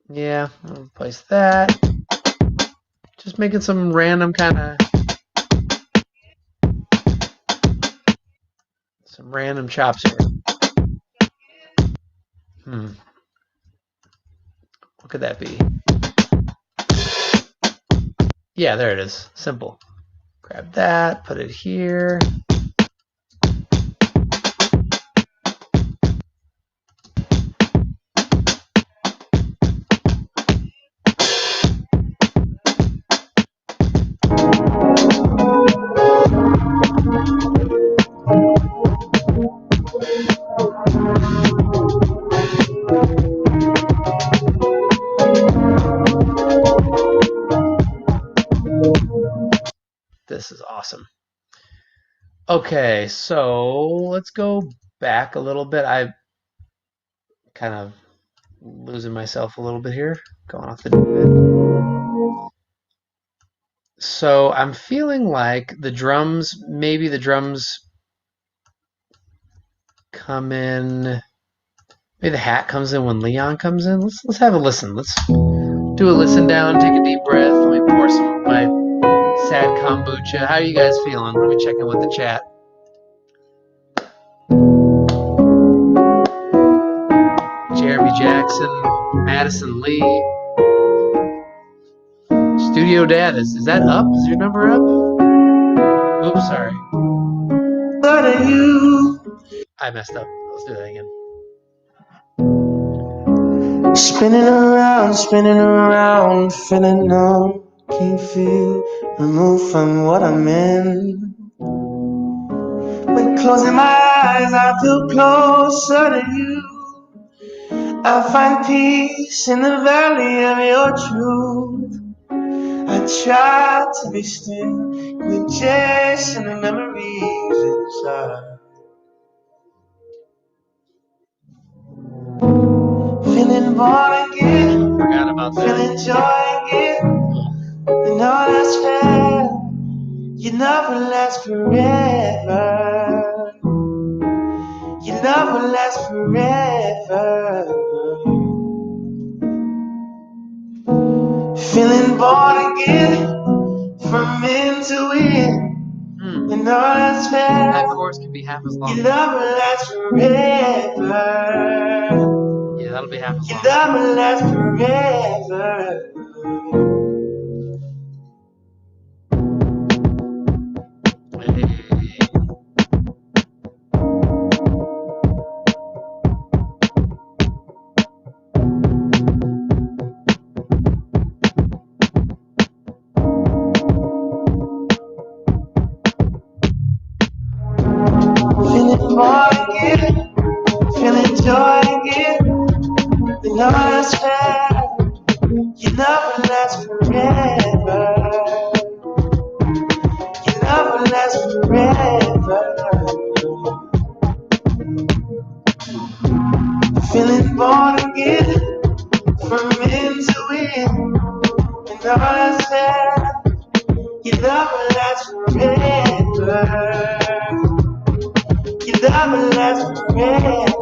Speaker 1: Yeah, I'll replace that. Just making some random kind of, some random chops here. What could that be? Yeah, there it is. Simple. Grab that, put it here. This is awesome. Okay, so let's go back a little bit. I'm kind of losing myself a little bit here, going off the deep end. So I'm feeling like the drums, maybe the drums come in Maybe the hat comes in when Leon comes in. Let's have a listen. Let's do a listen down, take a deep breath. Let me pour some of my sad kombucha. How are you guys feeling? Let me check in with the chat. Jeremy Jackson, Madison Lee. Studio Dad, is that up? Is your number up? Oops, sorry. I messed up. Let's do that again.
Speaker 3: Spinning around, feeling numb. Can't feel removed from what I'm in. When closing my eyes, I feel closer to you. I find peace in the valley of your truth. I try to be still with chasing the memories inside. Feeling born again,
Speaker 1: Forgot about that.
Speaker 3: feeling joy again. And all that's fair, you never last forever. You never last forever. Feeling born again, from into it. And all that's fair,
Speaker 1: that chorus can be half as long.
Speaker 3: you never last forever.
Speaker 1: Yeah, that'll be half as
Speaker 3: You
Speaker 1: long.
Speaker 3: never last forever. Feeling born again, feeling joy again. And all that's fair, you never last forever. You never last forever. Feeling born again, from into it. And all that's fair, you never last forever. You never last forever.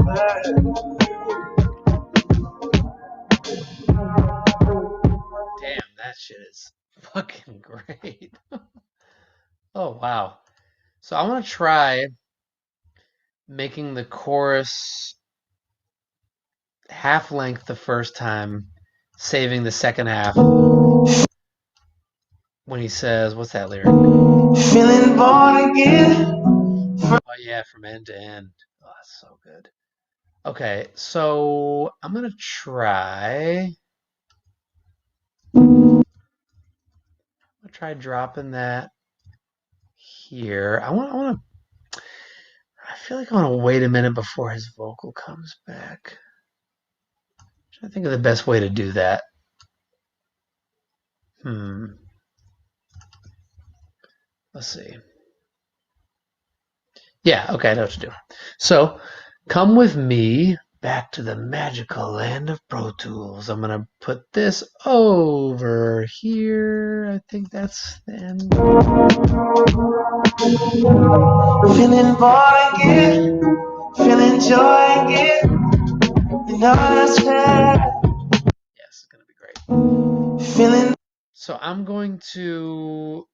Speaker 1: Damn, that shit is fucking great. Oh, wow. So I want to try making the chorus half length the first time, saving the second half when he says, what's that lyric?
Speaker 3: Feeling born again.
Speaker 1: Oh, yeah, from end to end. Oh, that's so good. Okay, so I'm going to try dropping that here. I feel like I want to wait a minute before his vocal comes back. I'm trying to think of the best way to do that. Let's see. Yeah, okay, I know what to do. So, come with me back to the magical land of Pro Tools. I'm going to put this over here. I think that's the end.
Speaker 3: Feeling born again, feeling joy again. And all that's fair.
Speaker 1: Yes, it's going to be great.
Speaker 3: Feeling.
Speaker 1: So I'm going to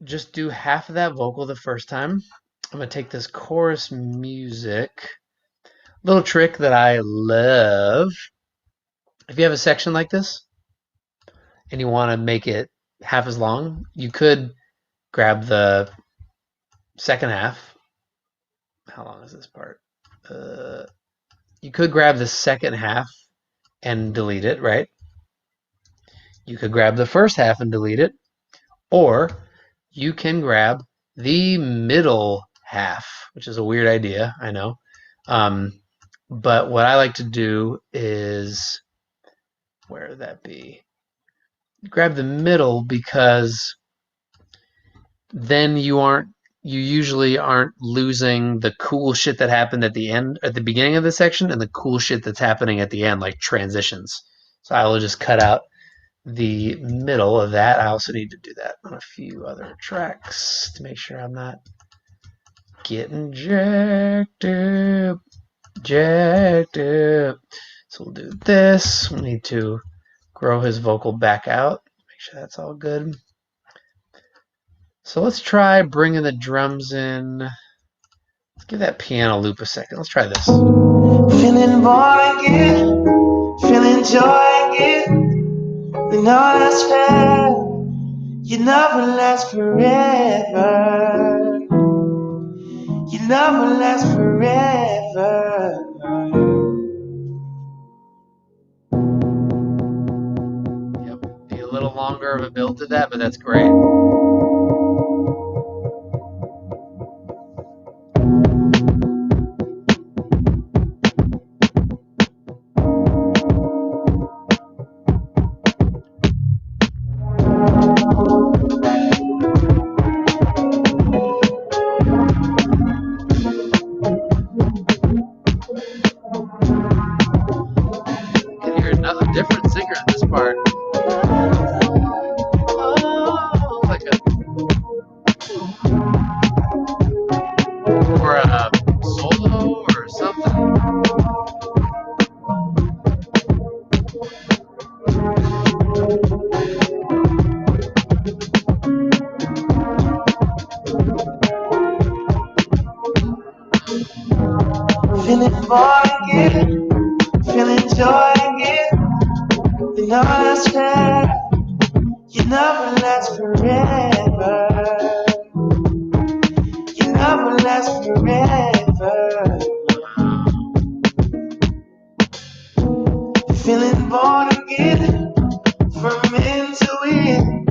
Speaker 1: just do half of that vocal the first time. I'm going to take this chorus music. Little trick that I love. If you have a section like this and you want to make it half as long, you could grab the second half. How long is this part? You could grab the second half and delete it, right? You could grab the first half and delete it, or you can grab the middle half, which is a weird idea, I know. But what I like to do is, where would that be? Grab the middle, because then you usually aren't losing the cool shit that happened at the beginning of the section, and the cool shit that's happening at the end, like transitions. So I will just cut out the middle of that. I also need to do that on a few other tracks to make sure I'm not getting jacked up. Objective. So we'll do this. We need to grow his vocal back out. Make sure that's all good. So let's try bringing the drums in. Let's give that piano loop a second. Let's try this.
Speaker 3: Feeling born again, feeling joy again. We know that's fair. You never last forever. You never last forever.
Speaker 1: Yep, be a little longer of a build to that, but that's great. A different singer in this part. Like or a solo or something.
Speaker 3: Feeling born again, feeling joy again. You know that's fair. You never last forever. You never last forever. Feeling born again, from end to end.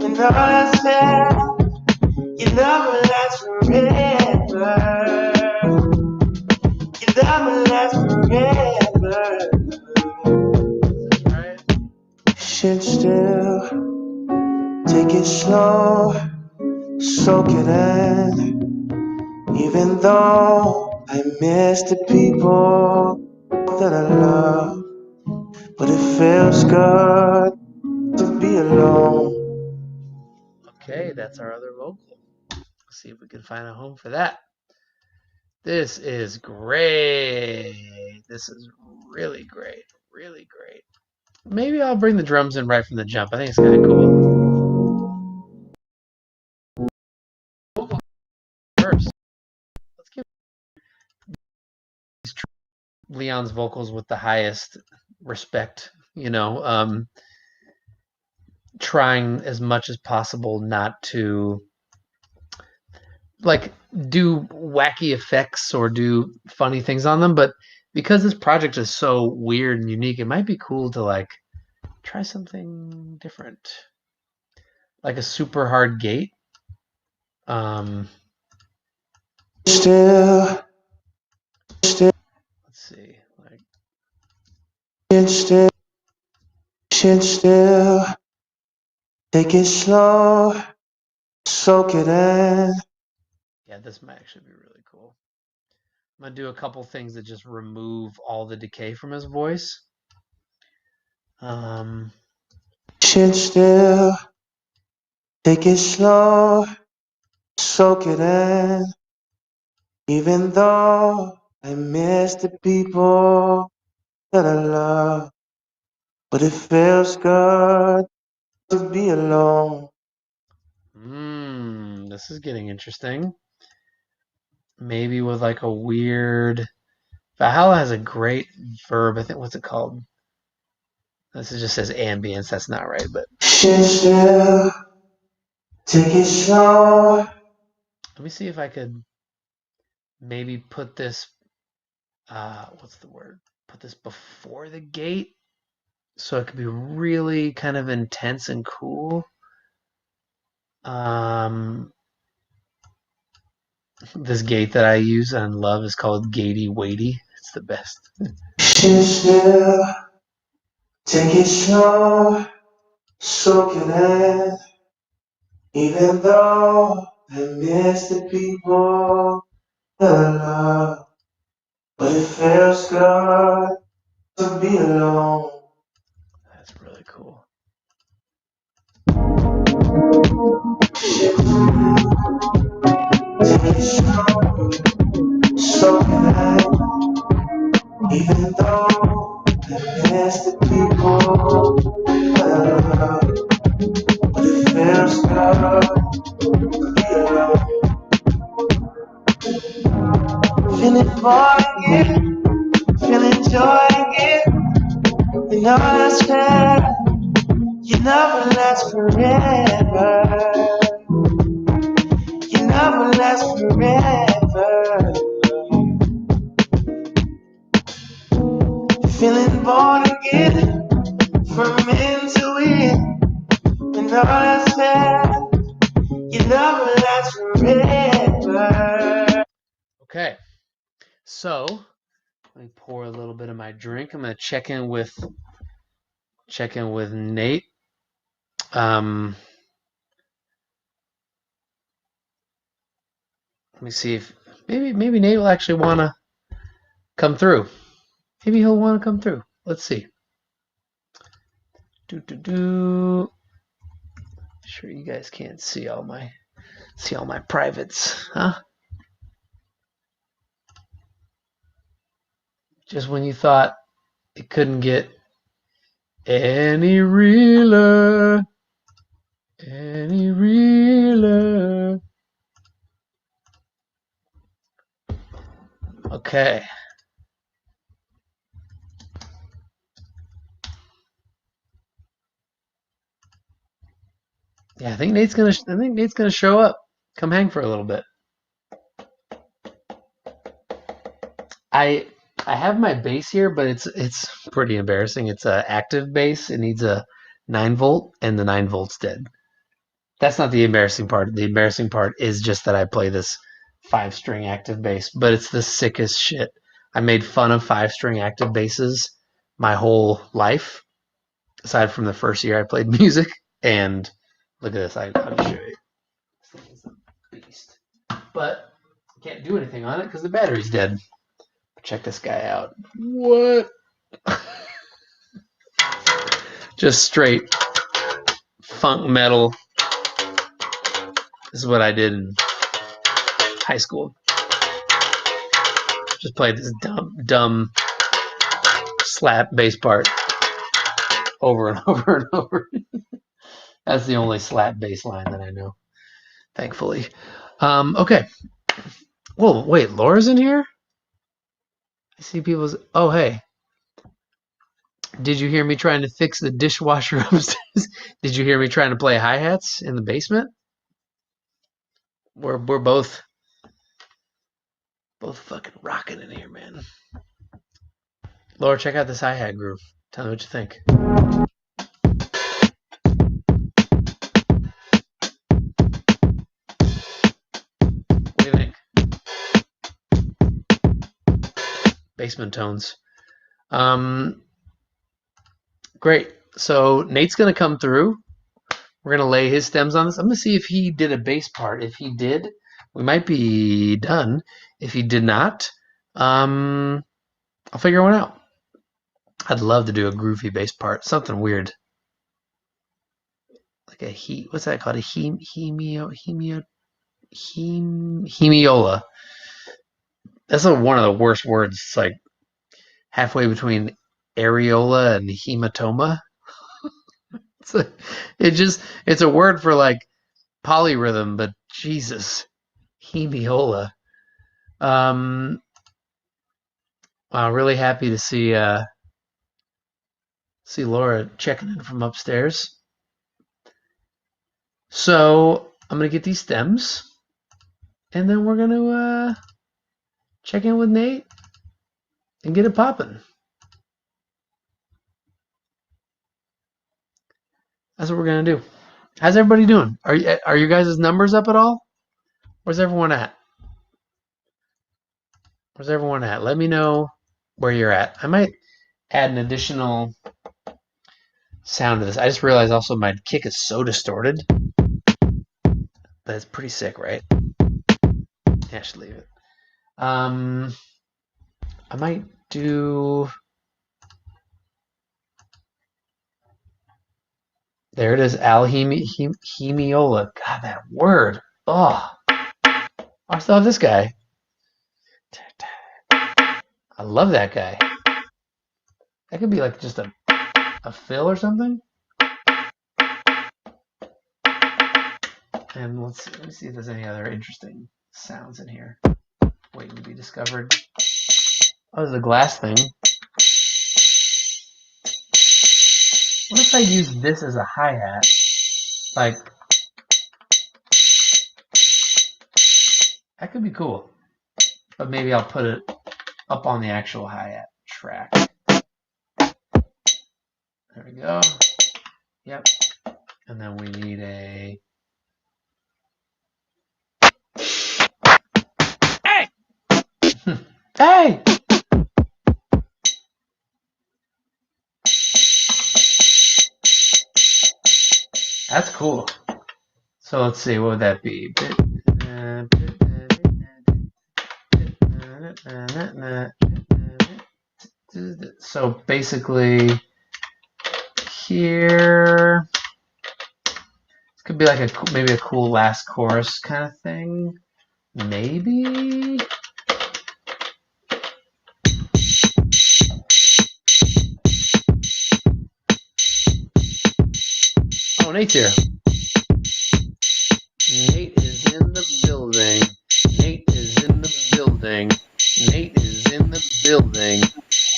Speaker 3: You know that's fair. You never last forever. You never last forever.
Speaker 1: Right.
Speaker 3: Sit still, take it slow, soak it in. Even though I miss the people that I love, but it feels good to be alone.
Speaker 1: Okay, that's our other vocal. Let's see if we can find a home for that. This is great. This is really great. Really great. Maybe I'll bring the drums in right from the jump. I think it's kind of cool. First, let's give Leon's vocals with the highest respect, you know, trying as much as possible not to like do wacky effects or do funny things on them, but because this project is so weird and unique, it might be cool to like try something different, like a super hard gate.
Speaker 3: Still,
Speaker 1: Let's see, like
Speaker 3: sit still, take it slow, soak it in.
Speaker 1: yeah, this might actually be really cool. I'm gonna do a couple things that just remove all the decay from his voice.
Speaker 3: Sit still, take it slow, soak it in. Even though I miss the people that I love, but it feels good to be alone.
Speaker 1: This is getting interesting. Maybe with like a weird. Valhalla has a great verb. I think what's it called? This just says ambience. That's not right, but
Speaker 3: Sit still, take it slow.
Speaker 1: let me see if I could maybe put this. What's the word? Put this before the gate, so it could be really kind of intense and cool. This gate that I use and love is called Gatey Weighty. It's the best.
Speaker 3: Sit still, take it slow, soak it in. Even though I miss the people that I love, but it feels good to be alone.
Speaker 1: That's really cool.
Speaker 3: Take it slow, soak it in. Even though the best of people, but it feels good to be alone. Feeling bored again, feeling joy again. You know that's fair. You never last forever. You never last forever. Feeling born again, from into it. You know that's fair. You never last forever.
Speaker 1: Okay, so let me pour a little bit of my drink. I'm gonna check in with Nate. Let me see if maybe Nate will actually want to come through. Maybe he'll want to come through. Let's see. Sure, you guys can't see all my privates, huh? Just when you thought it couldn't get any realer. Okay. Yeah, I think Nate's gonna show up. Come hang for a little bit. I have my bass here, but it's pretty embarrassing. It's a active bass. It needs a 9-volt, and the 9-volt's dead. That's not the embarrassing part. The embarrassing part is just that I play this 5-string active bass, but it's the sickest shit. I made fun of 5-string active basses my whole life, aside from the first year I played music. And look at this. I'll show you. This thing is a beast. But I can't do anything on it because the battery's dead. Check this guy out. What? Just straight funk metal. This is what I did in high school. Just played this dumb slap bass part over and over and over. That's the only slap bass line that I know, thankfully. Okay. Whoa, wait, Laura's in here? I see people's... Oh, hey. Did you hear me trying to fix the dishwasher upstairs? Did you hear me trying to play hi-hats in the basement? We're both fucking rocking in here, man. Laura, check out this hi-hat groove. Tell me what you think. What do you think? Basement tones. Great. So Nate's gonna come through. We're gonna lay his stems on this. I'm gonna see if he did a bass part. If he did, we might be done. If he did not, I'll figure one out. I'd love to do a groovy bass part, something weird, like a what's that called? A hemiola. That's one of the worst words. It's like halfway between areola and hematoma. It's a word for like polyrhythm, but Jesus, hemiola. I'm really happy to see Laura checking in from upstairs. So I'm gonna get these stems, and then we're gonna check in with Nate and get it popping. That's what we're gonna do. How's everybody doing? Are you guys' numbers up at all? Where's everyone at? Let me know where you're at. I might add an additional sound to this. I just realized also my kick is so distorted, but it's pretty sick, right? Yeah, I should leave it. I might do... There it is, hemiola. God, that word. Oh, I still have this guy. I love that guy. That could be like just a fill or something. And let me see if there's any other interesting sounds in here waiting to be discovered. Oh, there's a glass thing. What if I use this as a hi-hat? Like, that could be cool. But maybe I'll put it up on the actual hi-hat track. There we go. Yep. And then we need a... Hey! Hey! That's cool. So let's see, what would that be? So basically, here, this could be like maybe a cool last chorus kind of thing. Maybe. Oh, Nate's here. Nate is in the building. Nate is in the building. Nate is in the building.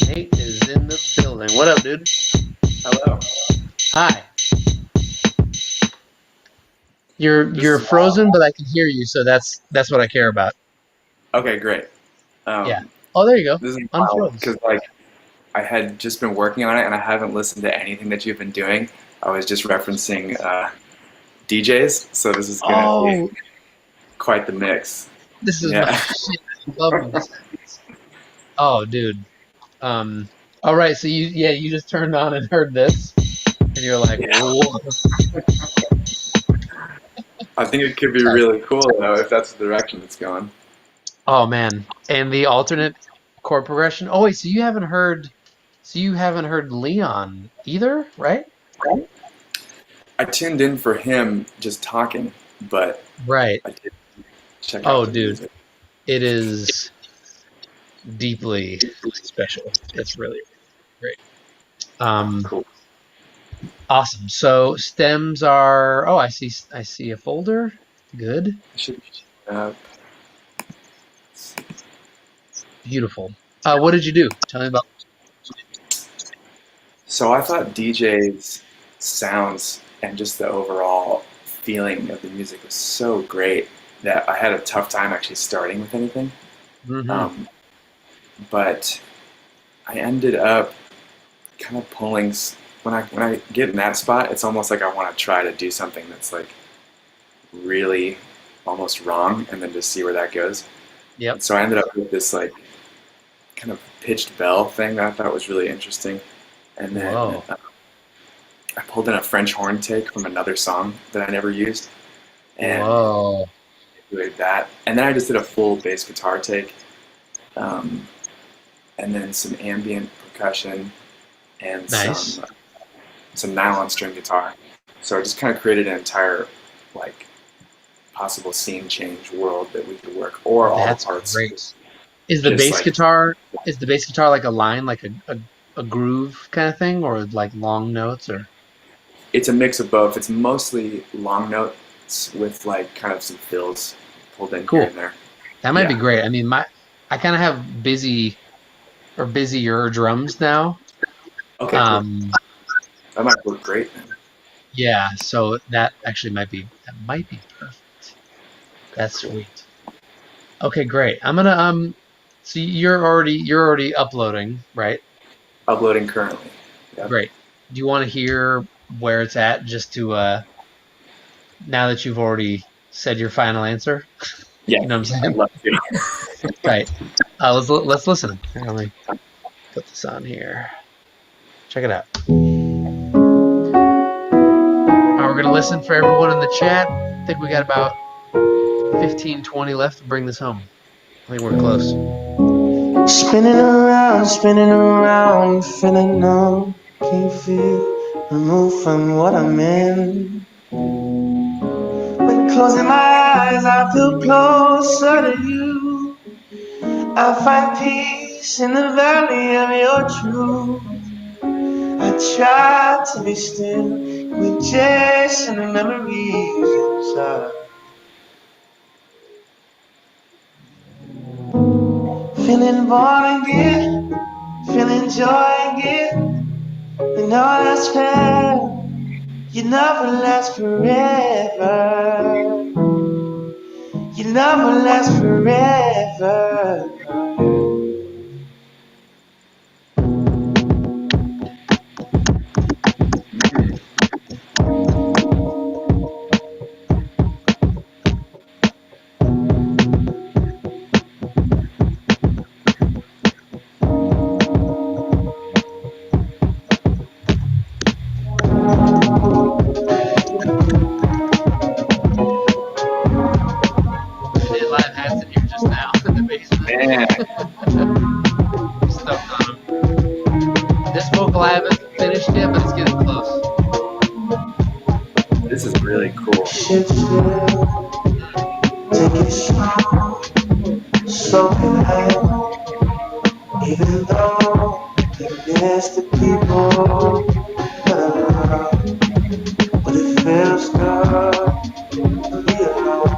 Speaker 1: Nate is in the building. What up, dude?
Speaker 4: Hello.
Speaker 1: Hi. You're frozen, but I can hear you, so that's what I care about.
Speaker 4: Okay, great.
Speaker 1: Yeah. Oh, there you go.
Speaker 4: This is
Speaker 1: Unfroze.
Speaker 4: because I had just been working on it and I haven't listened to anything that you've been doing. I was just referencing DJs, so this is gonna be quite the mix.
Speaker 1: This is my shit. I love this. Oh, dude. All right. So you just turned on and heard this, and you're like, whoa.
Speaker 4: I think it could be really cool though if that's the direction it's going.
Speaker 1: Oh man, and the alternate chord progression. Oh wait, so you haven't heard Leon either, right?
Speaker 4: I tuned in for him just talking, but
Speaker 1: right.
Speaker 4: I did check out the
Speaker 1: dude,
Speaker 4: music.
Speaker 1: It is deeply special. It's really great.
Speaker 4: Cool.
Speaker 1: Awesome. So stems are. Oh, I see a folder. Good. Beautiful. What did you do? Tell me about.
Speaker 4: So I thought DJ's sounds and just the overall feeling of the music was so great that I had a tough time actually starting with anything.
Speaker 1: Mm-hmm.
Speaker 4: But I ended up kind of pulling. When I get in that spot, it's almost like I want to try to do something that's like really almost wrong, and then just see where that goes.
Speaker 1: Yep.
Speaker 4: So I ended up with this like kind of pitched bell thing that I thought was really interesting, and then I pulled in a French horn take from another song that I never used, and did that, and then I just did a full bass guitar take, and then some ambient percussion and some nylon string guitar. So I just kind of created an entire like possible scene change world that we could work, or all the parts.
Speaker 1: Great. Is the bass guitar like a line, like a groove kind of thing, or like long notes, or?
Speaker 4: It's a mix of both. It's mostly long notes with like kind of some fills pulled in here and there.
Speaker 1: That might be great. I mean, I kind of have busier drums now.
Speaker 4: Okay. Cool. That might work great then.
Speaker 1: Yeah, so that actually might be perfect. That's sweet. Okay, great. I'm gonna so you're already uploading, right?
Speaker 4: Uploading currently. Yep.
Speaker 1: Great. Do you want to hear where it's at, just to now that you've already said your final answer?
Speaker 4: Yeah.
Speaker 1: You know what I'm saying?
Speaker 4: I'd love to.
Speaker 1: Right. Let's listen. Here, let me put this on here. Check it out. We're going to listen for everyone in the chat. I think we got about 15, 20 left to bring this home. I think we're close.
Speaker 3: Spinning around, feeling numb. Can't feel removed from what I'm in. When closing my eyes, I feel closer to you. I find peace in the valley of your truth. try to be still with chasing the memories inside. Feeling born again, feeling joy again. And all that's fair, you never last forever. You never last forever.
Speaker 4: Man,
Speaker 1: Stoked on him. This vocal I haven't finished yet, but it's getting close.
Speaker 4: this is really cool.
Speaker 3: Shit feel, take it slow, so bad. Even though you miss the people that I love, but it feels good to be alone.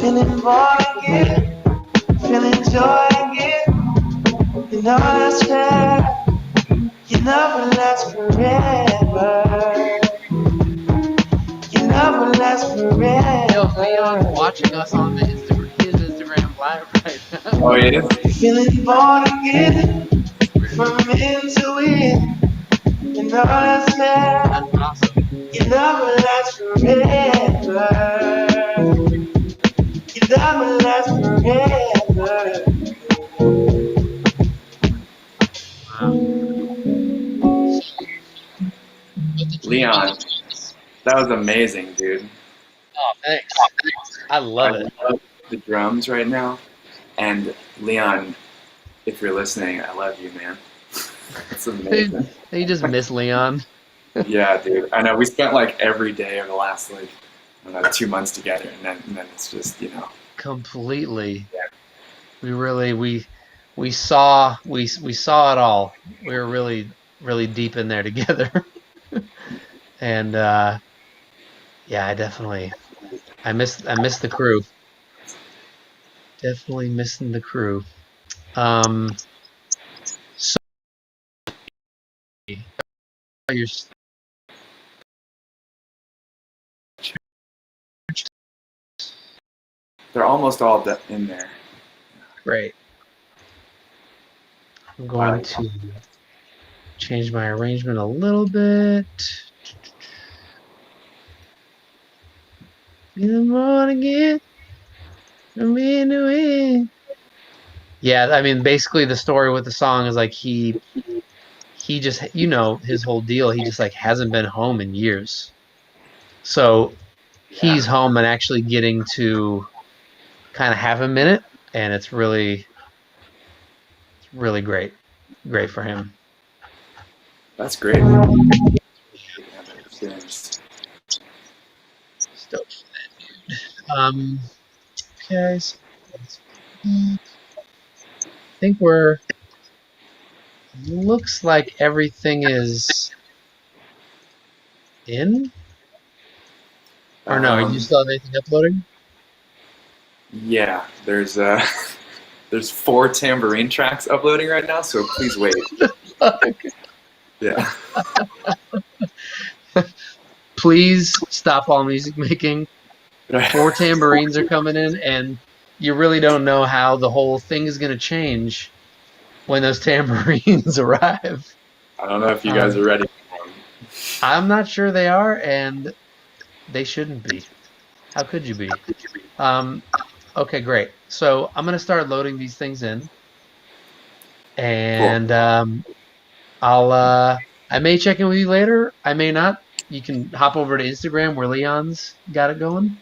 Speaker 3: Feeling born again, feeling joy again. You know that's fair, you never last forever. You never last forever.
Speaker 1: Yo, Leon's watching us on the his Instagram live right now.
Speaker 4: Oh, it is?
Speaker 3: Feeling born again, from into it. You know that's fair,
Speaker 1: That's awesome.
Speaker 3: you never last forever. You never last forever.
Speaker 4: Leon, that was amazing, dude.
Speaker 1: Oh, thanks. I love it.
Speaker 4: love the drums right now. And Leon, if you're listening, I love you, man. It's amazing.
Speaker 1: You just miss Leon.
Speaker 4: Yeah, dude. I know we spent like every day of the last like 2 months together, and then it's just
Speaker 1: Completely.
Speaker 4: Yeah.
Speaker 1: We saw it all. We were really deep in there together. And yeah, I miss the crew. Definitely missing the crew. So you're
Speaker 4: They're almost all in there.
Speaker 1: great. I'm going to change my arrangement a little bit. Feeling born again. I'm into it. Yeah, I mean, basically the story with the song is like he just, his whole deal. He just like hasn't been home in years. So he's home and actually getting to kind of have a minute, and it's really great for him.
Speaker 4: That's great.
Speaker 1: Stoked for that, dude. Okay, so I think looks like everything is in. Or no, are you still have anything uploading?
Speaker 4: Yeah, there's 4 tambourine tracks uploading right now, so please wait. Yeah.
Speaker 1: Please stop all music making. 4 tambourines are coming in, and you really don't know how the whole thing is going to change when those tambourines arrive.
Speaker 4: I don't know if you guys are ready for them.
Speaker 1: I'm not sure they are, and they shouldn't be. How could you be? Okay, great. So I'm going to start loading these things in, and I may check in with you later. I may not. You can hop over to Instagram where Leon's got it going.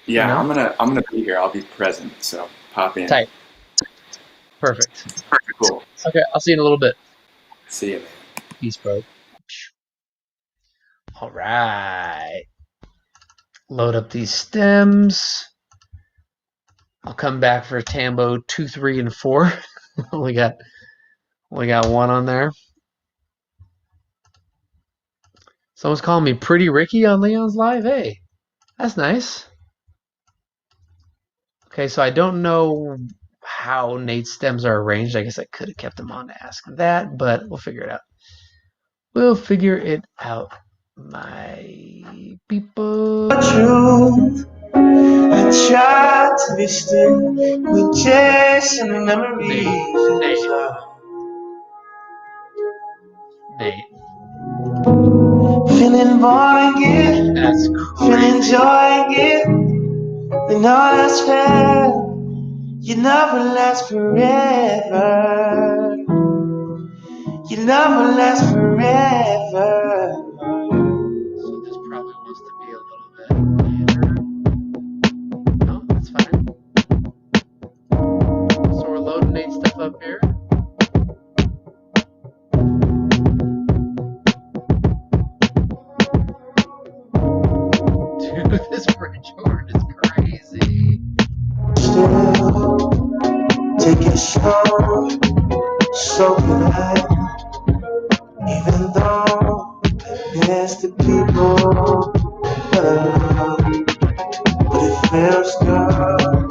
Speaker 4: Yeah, I'm gonna be here. I'll be present, so pop in.
Speaker 1: Tight. Perfect.
Speaker 4: Cool.
Speaker 1: Okay, I'll see you in a little bit.
Speaker 4: See you, man.
Speaker 1: Peace, bro. All right. Load up these stems. I'll come back for Tambo 2, 3, and 4. We got We got one on there. Someone's calling me Pretty Ricky on Leon's Live. Hey, that's nice. Okay, so I don't know how Nate's stems are arranged. I guess I could have kept them on to ask that, but we'll figure it out. We'll figure it out, my people.
Speaker 3: Truth. I try to be still with chasing the memories.
Speaker 1: Nate.
Speaker 3: Feeling born again.
Speaker 1: That's
Speaker 3: Feeling
Speaker 1: crazy.
Speaker 3: joy again. And all that's fair. You never last forever. You never last forever.
Speaker 1: So this probably wants to be a little bit later. No, that's fine. So we're loading Nate's stuff up here. Dude, this bridge horn is crazy.
Speaker 3: Still, take it slow, soak it out. Even though there's the people that I love, but it feels good.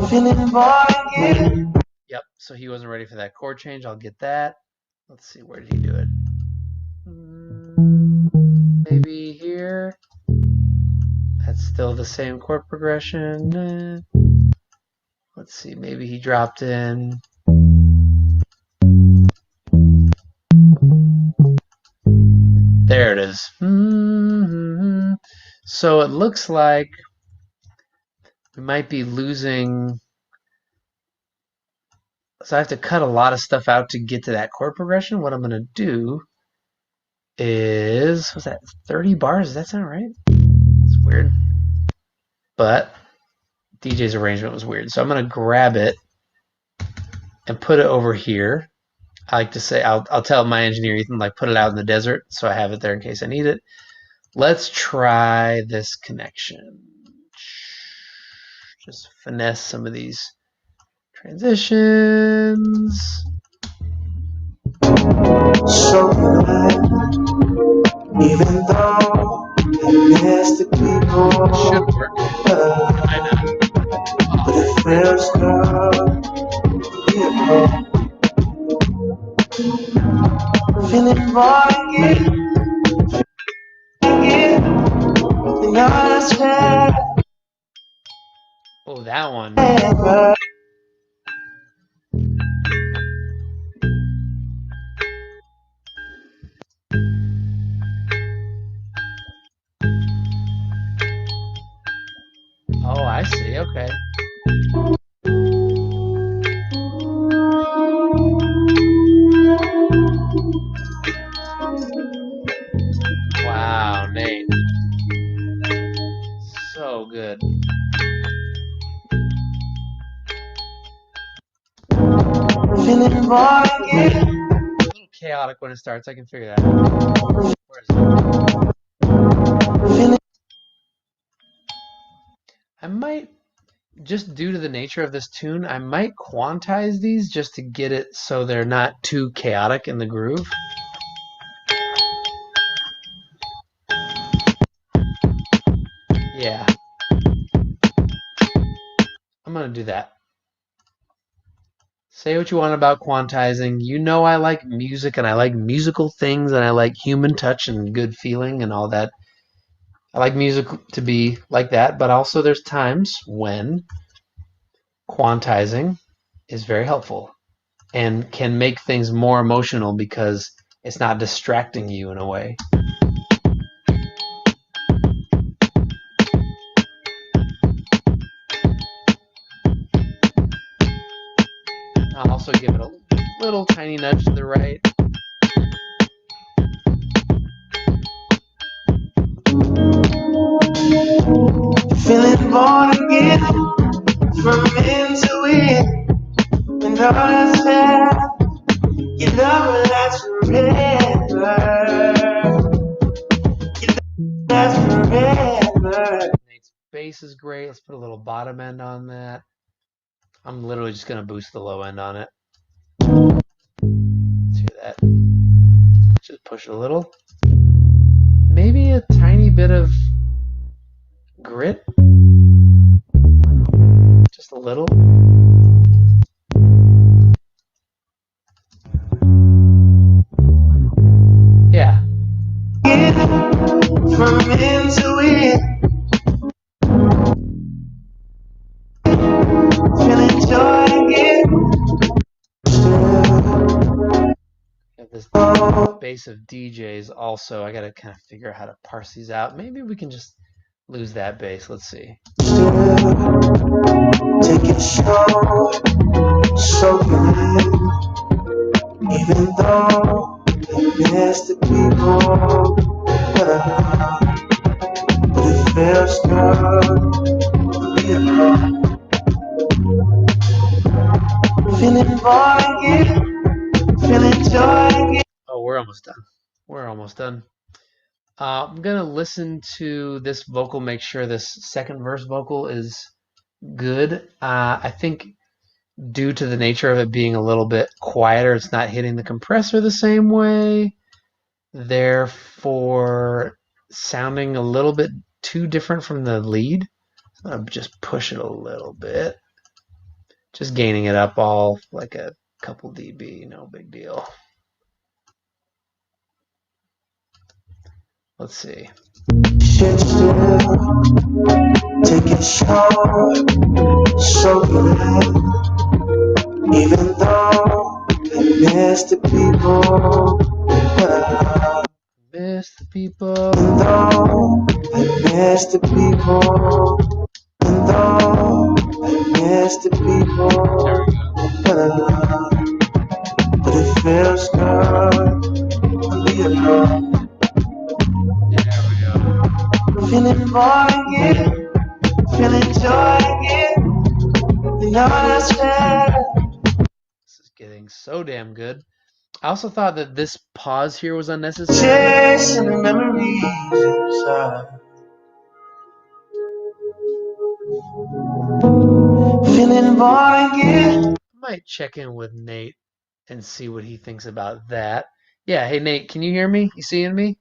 Speaker 3: Feeling born again.
Speaker 1: Yep, so he wasn't ready for that chord change. I'll get that. Let's see, where did he do it? Maybe here. That's still the same chord progression. Let's see, maybe he dropped in. There it is. So it looks like we might be losing. So I have to cut a lot of stuff out to get to that chord progression. What I'm going to do is, what's that, 30 bars? Does that sound right? It's weird. But DJ's arrangement was weird. So I'm going to grab it and put it over here. I like to say, I'll tell my engineer, Ethan, like put it out in the desert so I have it there in case I need it. Let's try this connection. Just finesse some of these transitions.
Speaker 3: So glad, even though there's the people
Speaker 1: Should work. Why not?
Speaker 3: but it feels good. Feeling born again, and all that's fair.
Speaker 1: Oh, that one. Oh, I see. Okay. Wow, Nate. So good.
Speaker 3: Feeling born again.
Speaker 1: A little chaotic when it starts. I can figure that out. Where is it? I might, just due to the nature of this tune, I might quantize these just to get it so they're not too chaotic in the groove. Yeah. I'm going to do that. Say what you want about quantizing. You know I like music and I like musical things and I like human touch and good feeling and all that. I like music to be like that, but also there's times when quantizing is very helpful and can make things more emotional because it's not distracting you in a way. I'll also give it a little tiny nudge to the right.
Speaker 3: Feeling born again, from into it, and all that's fair. You never last forever. You last forever.
Speaker 1: Nate's bass is great. Let's put a little bottom end on that. I'm literally just gonna boost the low end on it. Let's hear that. Just push it a little. Maybe a tiny bit of grit. Just a little. Yeah.
Speaker 3: From into it, feeling joy again.
Speaker 1: Got this base of DJs also. I gotta kind of figure out how to parse these out. Maybe we can just lose that bass. Let's see.
Speaker 3: Take it slow, so good. Even though I miss the people that I love, but it feels good to be alone. Feeling born again, feeling joy again.
Speaker 1: Oh, we're almost done. We're almost done. I'm gonna listen to this vocal, make sure this second verse vocal is good. I think due to the nature of it being a little bit quieter, it's not hitting the compressor the same way. Therefore, sounding a little bit too different from the lead. I'm gonna just push it a little bit. Just gaining it up all like a couple dB, no big deal. Let's see.
Speaker 3: Shit still, take it slow, so good. Even though I miss the people that I love.
Speaker 1: Miss the people.
Speaker 3: Even though I miss the people. Even though I miss the people that I love. But it feels good to be alone.
Speaker 1: There we go.
Speaker 3: Feeling born again, feeling joy again. You know that's fair.
Speaker 1: This is getting so damn good. I also thought that this pause here was unnecessary.
Speaker 3: Chasing the memories inside. Feeling born again.
Speaker 1: I might check in with Nate and see what he thinks about that. Yeah, hey Nate, can you hear me? You seeing me?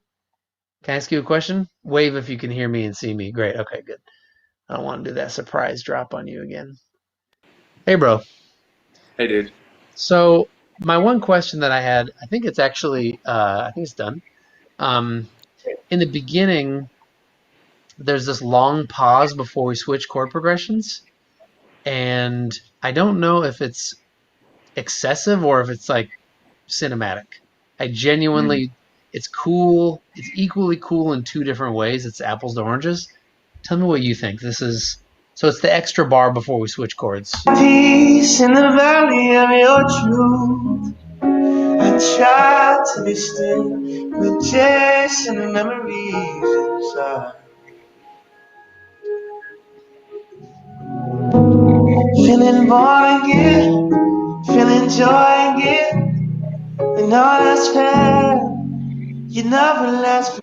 Speaker 1: Can I ask you a question? Wave if you can hear me and see me. Great, okay, good. I don't want to do that surprise drop on you again. Hey bro.
Speaker 4: Hey, dude.
Speaker 1: So my one question that I had, I think it's actually, I think it's done. In the beginning, there's this long pause before we switch chord progressions, and I don't know if it's excessive or if it's like cinematic. I genuinely, it's cool. It's equally cool in two different ways. It's apples to oranges. Tell me what you think. This is, so it's the extra bar before we switch chords.
Speaker 3: Peace in the valley of your truth. I try to be still, but chasing the memories inside. Feeling born again, feeling joy again. And all that's fair, you never last.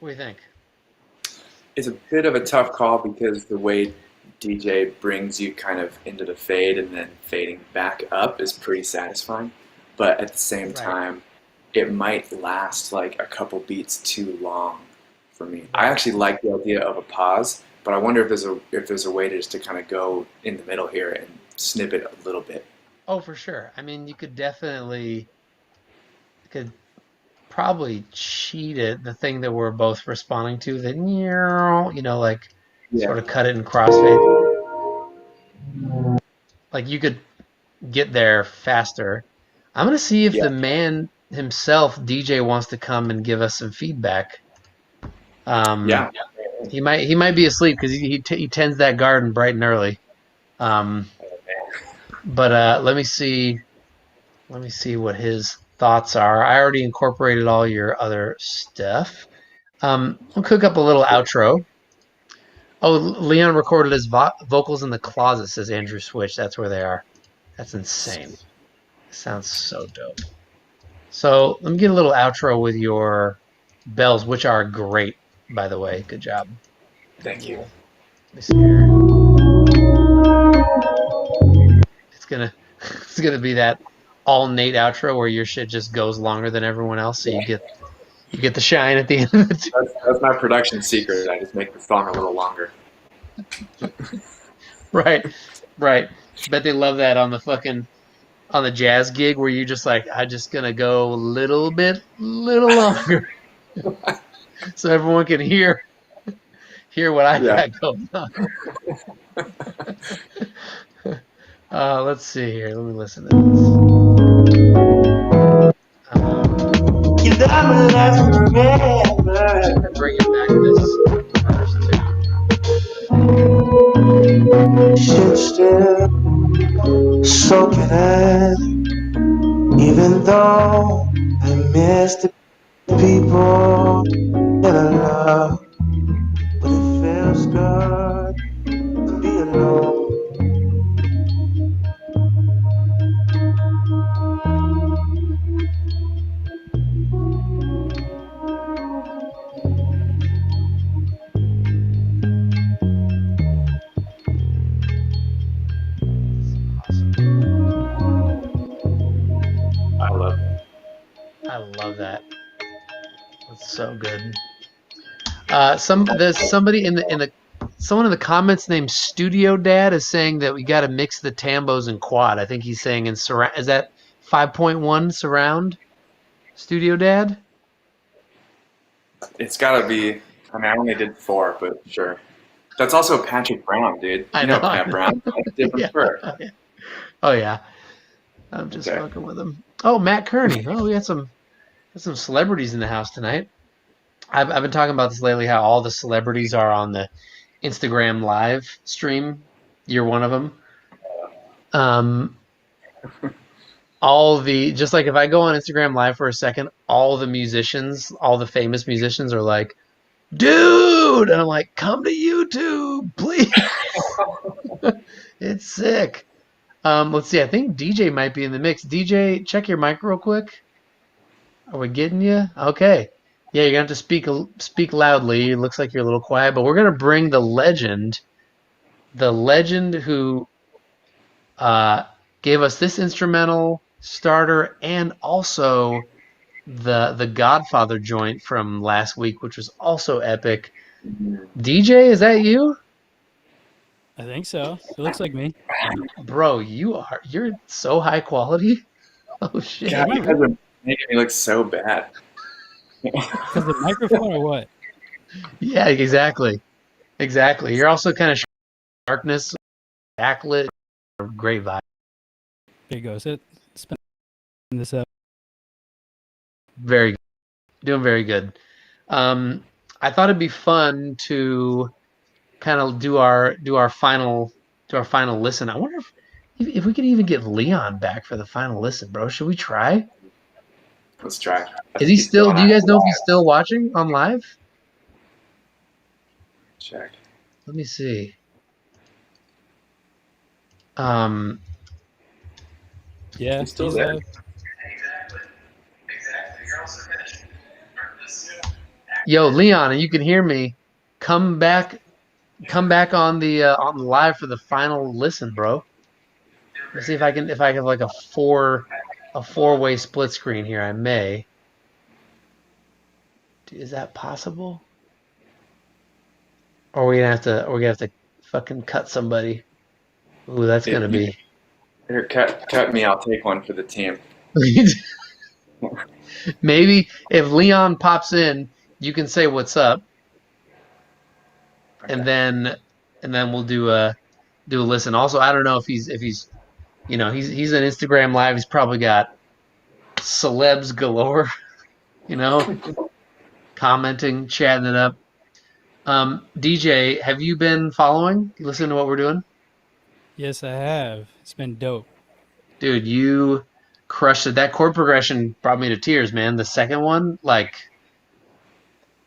Speaker 1: What do you think?
Speaker 4: It's a bit of a tough call because the way DJ brings you kind of into the fade and then fading back up is pretty satisfying. But at the same time, it might last like a couple beats too long for me. I actually like the idea of a pause, but I wonder if there's a way to just to kind of go in the middle here and snip it a little bit.
Speaker 1: Oh, for sure. I mean, you could definitely probably cheat it, the thing that we're both responding to, the like sort of cut it in crossfade. Like you could get there faster. I'm gonna see if the man himself, DJ, wants to come and give us some feedback. He might be asleep because he tends that garden bright and early. But let me see what his thoughts are. I already incorporated all your other stuff. We'll cook up a little outro. Oh, Leon recorded his vocals in the closet, says Andrew Switch. That's where they are. That's insane. Sounds so dope. So let me get a little outro with your bells, which are great, by the way. Good job.
Speaker 4: Thank you.
Speaker 1: Let me see here. It's gonna be that all Nate outro where your shit just goes longer than everyone else, so you get the shine at the end of it.
Speaker 4: That's my production secret. I just make the song a little longer.
Speaker 1: Right, right. Bet they love that on the jazz gig where you're just like, I'm just gonna go a little longer, so everyone can hear what I got going on. Let's see here. Let me listen to this. Bring it back this verse too.
Speaker 3: Shit still soaking in, even though I miss the people that I love. But it feels good to be alone.
Speaker 1: I love that. That's so good. There's somebody someone in the comments named Studio Dad is saying that we got to mix the tambos and quad. I think he's saying in surround. Is that 5.1 surround? Studio Dad?
Speaker 4: It's got to be. I mean, I only did 4, but sure. That's also Patrick Brown, dude.
Speaker 1: I know,
Speaker 4: Pat Brown. That's different fur.
Speaker 1: Oh yeah. I'm just fucking with him. Oh, Matt Kearney. Oh, we got some celebrities in the house tonight. I've been talking about this lately. How all the celebrities are on the Instagram live stream. You're one of them. Just like if I go on Instagram live for a second, all the famous musicians are like, dude, and I'm like, come to YouTube, please. It's sick. Let's see. I think DJ might be in the mix. DJ, check your mic real quick. Are we getting you? Okay. Yeah, you're gonna have to speak loudly. It looks like you're a little quiet, but we're gonna bring the legend who gave us this instrumental starter and also the Godfather joint from last week, which was also epic. DJ, is that you?
Speaker 5: I think so. It looks like me.
Speaker 1: Bro, you're so high quality. Oh shit.
Speaker 4: God, you guys are making me look so bad.
Speaker 5: Because the microphone or what?
Speaker 1: Yeah, exactly. You're also kind of darkness, backlit, great vibe.
Speaker 5: There you go. It's been this up.
Speaker 1: Very good. Doing very good. I thought it'd be fun to kind of do our final listen. I wonder if we could even get Leon back for the final listen, bro. Should we try?
Speaker 4: Let's try.
Speaker 1: Is he still? Do you guys know if he's still watching on live?
Speaker 4: Check.
Speaker 1: Let me see.
Speaker 5: Yeah,
Speaker 4: he's still there.
Speaker 1: Yo, Leon, and you can hear me. Come back on the live for the final listen, bro. Let's see if I have like a four-way split screen here. I may. Is that possible? Or we're gonna have to fucking cut somebody. Ooh, that's gonna be.
Speaker 4: Here, cut me. I'll take one for the team.
Speaker 1: Maybe if Leon pops in, you can say what's up, okay. and then we'll do a listen. Also, I don't know if he's he's an Instagram live. He's probably got celebs galore, commenting, chatting it up. DJ, have you been following? You listening to what we're doing?
Speaker 5: Yes, I have. It's been dope.
Speaker 1: Dude, you crushed it. That chord progression brought me to tears, man. The second one, like,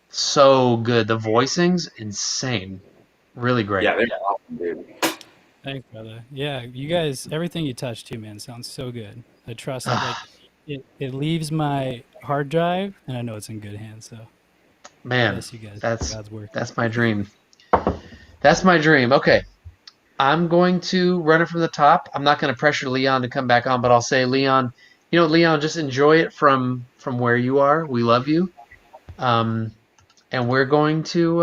Speaker 1: so good. The voicing's insane. Really great.
Speaker 4: Yeah, they're awesome, dude.
Speaker 5: Thanks, brother. Yeah, you guys, everything you touch too, man, sounds so good. I trust it. It leaves my hard drive, and I know it's in good hands. So,
Speaker 1: man,
Speaker 5: bless you guys.
Speaker 1: that's
Speaker 5: God's work.
Speaker 1: That's my dream. That's my dream. Okay, I'm going to run it from the top. I'm not going to pressure Leon to come back on, but I'll say, Leon, Leon, just enjoy it from where you are. We love you, and we're going to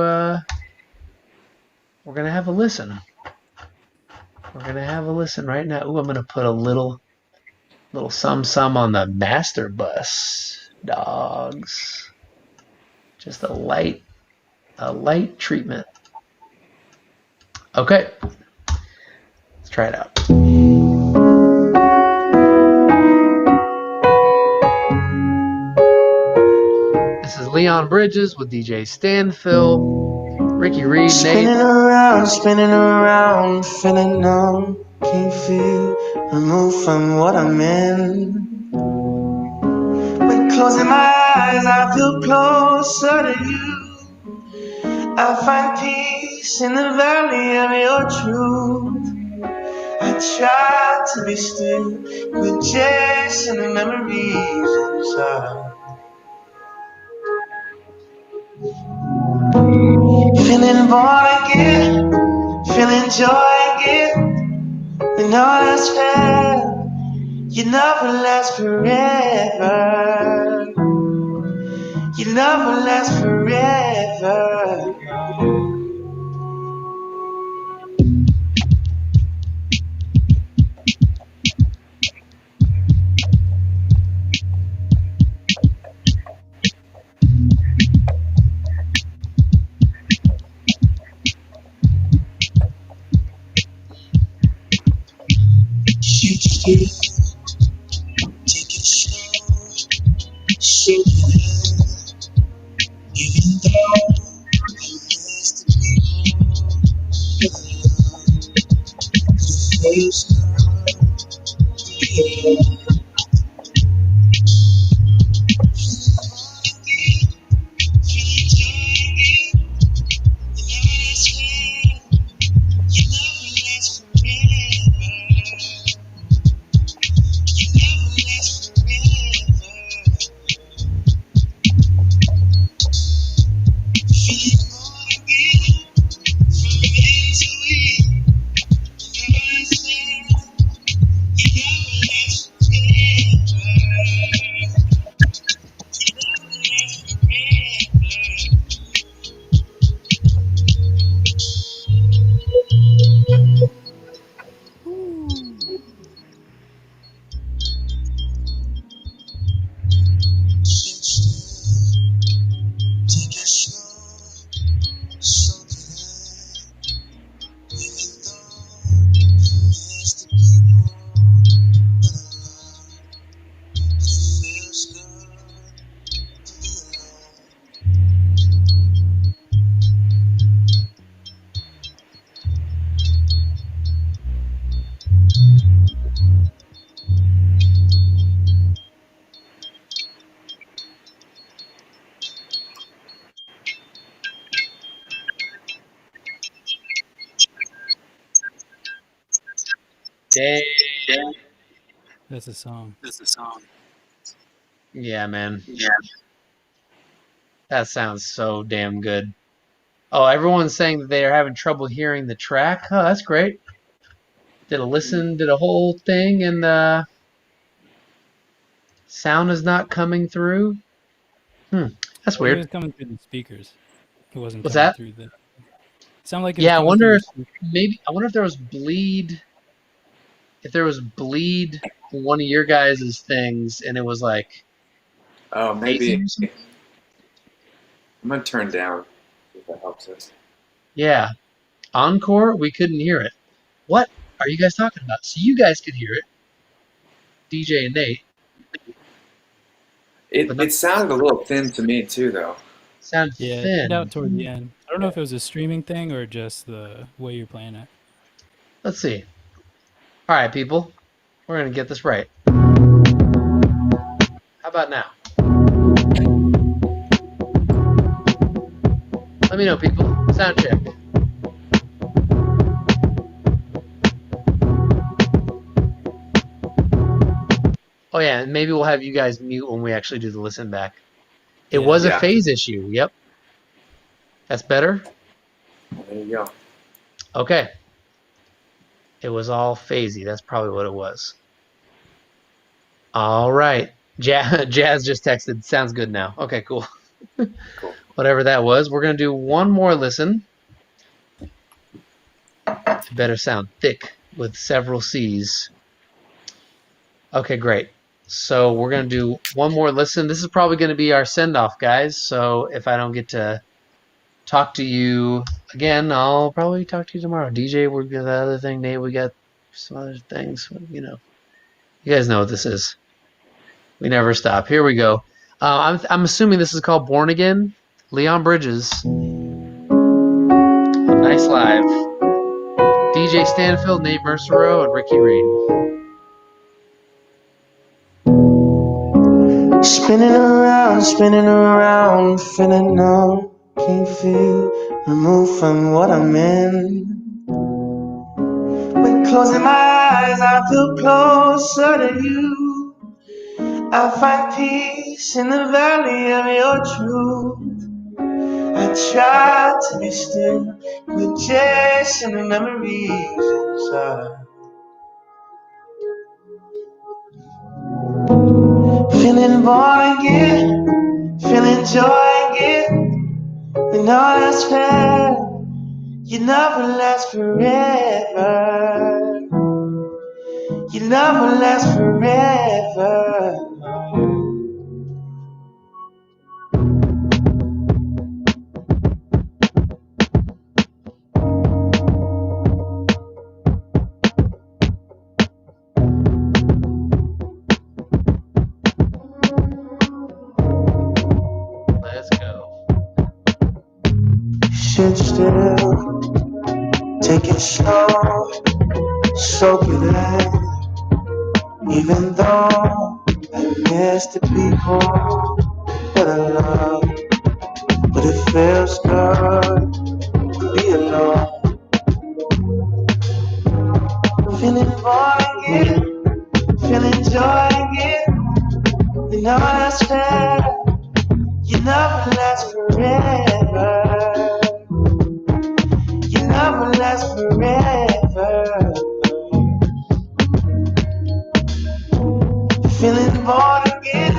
Speaker 1: have a listen. We're gonna have a listen right now. Ooh, I'm gonna put a little sum on the master bus, dogs. Just a light treatment. Okay, let's try it out. This is Leon Bridges with DJ Stanfill, Ricky Reed,
Speaker 3: Spinning
Speaker 1: Nate.
Speaker 3: around, feeling numb. Can't feel removed from what I'm in. When closing my eyes, I feel closer to you. I find peace in the valley of your truth. I try to be still, but chasing the memories inside. Feeling born again, feeling joy again. When all is fair, you never last forever. You never last forever. Take it slow, so even though you missed the feels
Speaker 1: Dang.
Speaker 5: That's a song.
Speaker 1: Yeah, man. Yeah. That sounds so damn good. Oh, everyone's saying that they are having trouble hearing the track. Oh, that's great. Did a whole thing, and sound is not coming through. That's
Speaker 5: Well, it
Speaker 1: weird.
Speaker 5: was coming through the speakers. It wasn't
Speaker 1: What's
Speaker 5: coming
Speaker 1: that?
Speaker 5: through the. It sounded like it was
Speaker 1: Yeah, I
Speaker 5: coming through
Speaker 1: wonder
Speaker 5: the
Speaker 1: if
Speaker 5: speakers.
Speaker 1: I wonder if there was bleed. If there was bleed on one of your guys' things, and it was like
Speaker 4: Oh,
Speaker 1: phasing
Speaker 4: maybe
Speaker 1: or something.
Speaker 4: I'm gonna turn down if that helps us.
Speaker 1: Yeah, encore. We couldn't hear it. What are you guys talking about? So you guys could hear it, DJ and Nate, but not
Speaker 4: It sounded a little thin to me too, though.
Speaker 1: sound
Speaker 5: Yeah, it died
Speaker 1: thin.
Speaker 5: out toward the end. I don't know if it was a streaming thing or just the way you're playing it.
Speaker 1: Let's see. All right, people, we're gonna get this right. How about now? Let me know, people. Sound check. Oh yeah, and maybe we'll have you guys mute when we actually do the listen back. It
Speaker 5: Yeah.
Speaker 1: was a
Speaker 4: Yeah.
Speaker 1: phase issue. Yep. That's better.
Speaker 4: There you go.
Speaker 1: Okay. It was all phasey. That's probably what it was. All right. Jazz just texted. Sounds good now. Okay, cool.
Speaker 4: Cool.
Speaker 1: Whatever that was. We're going to do one more listen. It better sound thick with several C's. Okay, great. So we're going to do one more listen. This is probably going to be our send-off, guys. So if I don't get to talk to you again, I'll probably talk to you tomorrow. DJ, we're got that other thing. Nate, we got some other things. You know, you guys know what this is. We never stop. Here we go. I'm assuming this is called Born Again. Leon Bridges. Nice live. DJ Stanfill, Nate Mercereau, and Ricky Reed.
Speaker 3: Spinning around, feeling numb, can't feel removed from what I'm in. When closing my eyes, I feel closer to you. I find peace in the valley of your truth. I try to be still with chasing the memories inside. Feeling born again, feeling joy again. When all that's fair, you never last forever. You never last forever.
Speaker 1: Let's go.
Speaker 3: Sit still, take it slow, soak it in. Even though I miss the people that I love, but it feels good to be alone. Feeling born again, feeling joy again. You know that's fair, you never last forever. You never last forever. Feeling born again,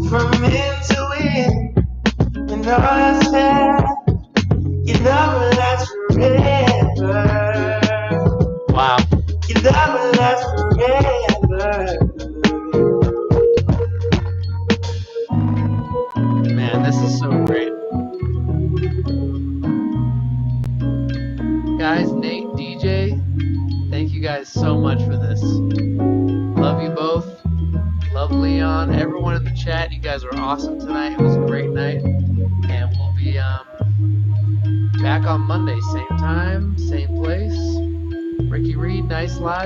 Speaker 3: from end to end. You know that's fair, you never last forever.
Speaker 1: Wow.
Speaker 3: You never last forever.
Speaker 1: Man, this is so great. Guys, Nate, DJ, thank you guys so much for this. Love you both. Love Leon. Everyone in the chat, you guys were awesome tonight. It was a great night. And we'll be back on Monday, same time, same place. Ricky Reed, nice live.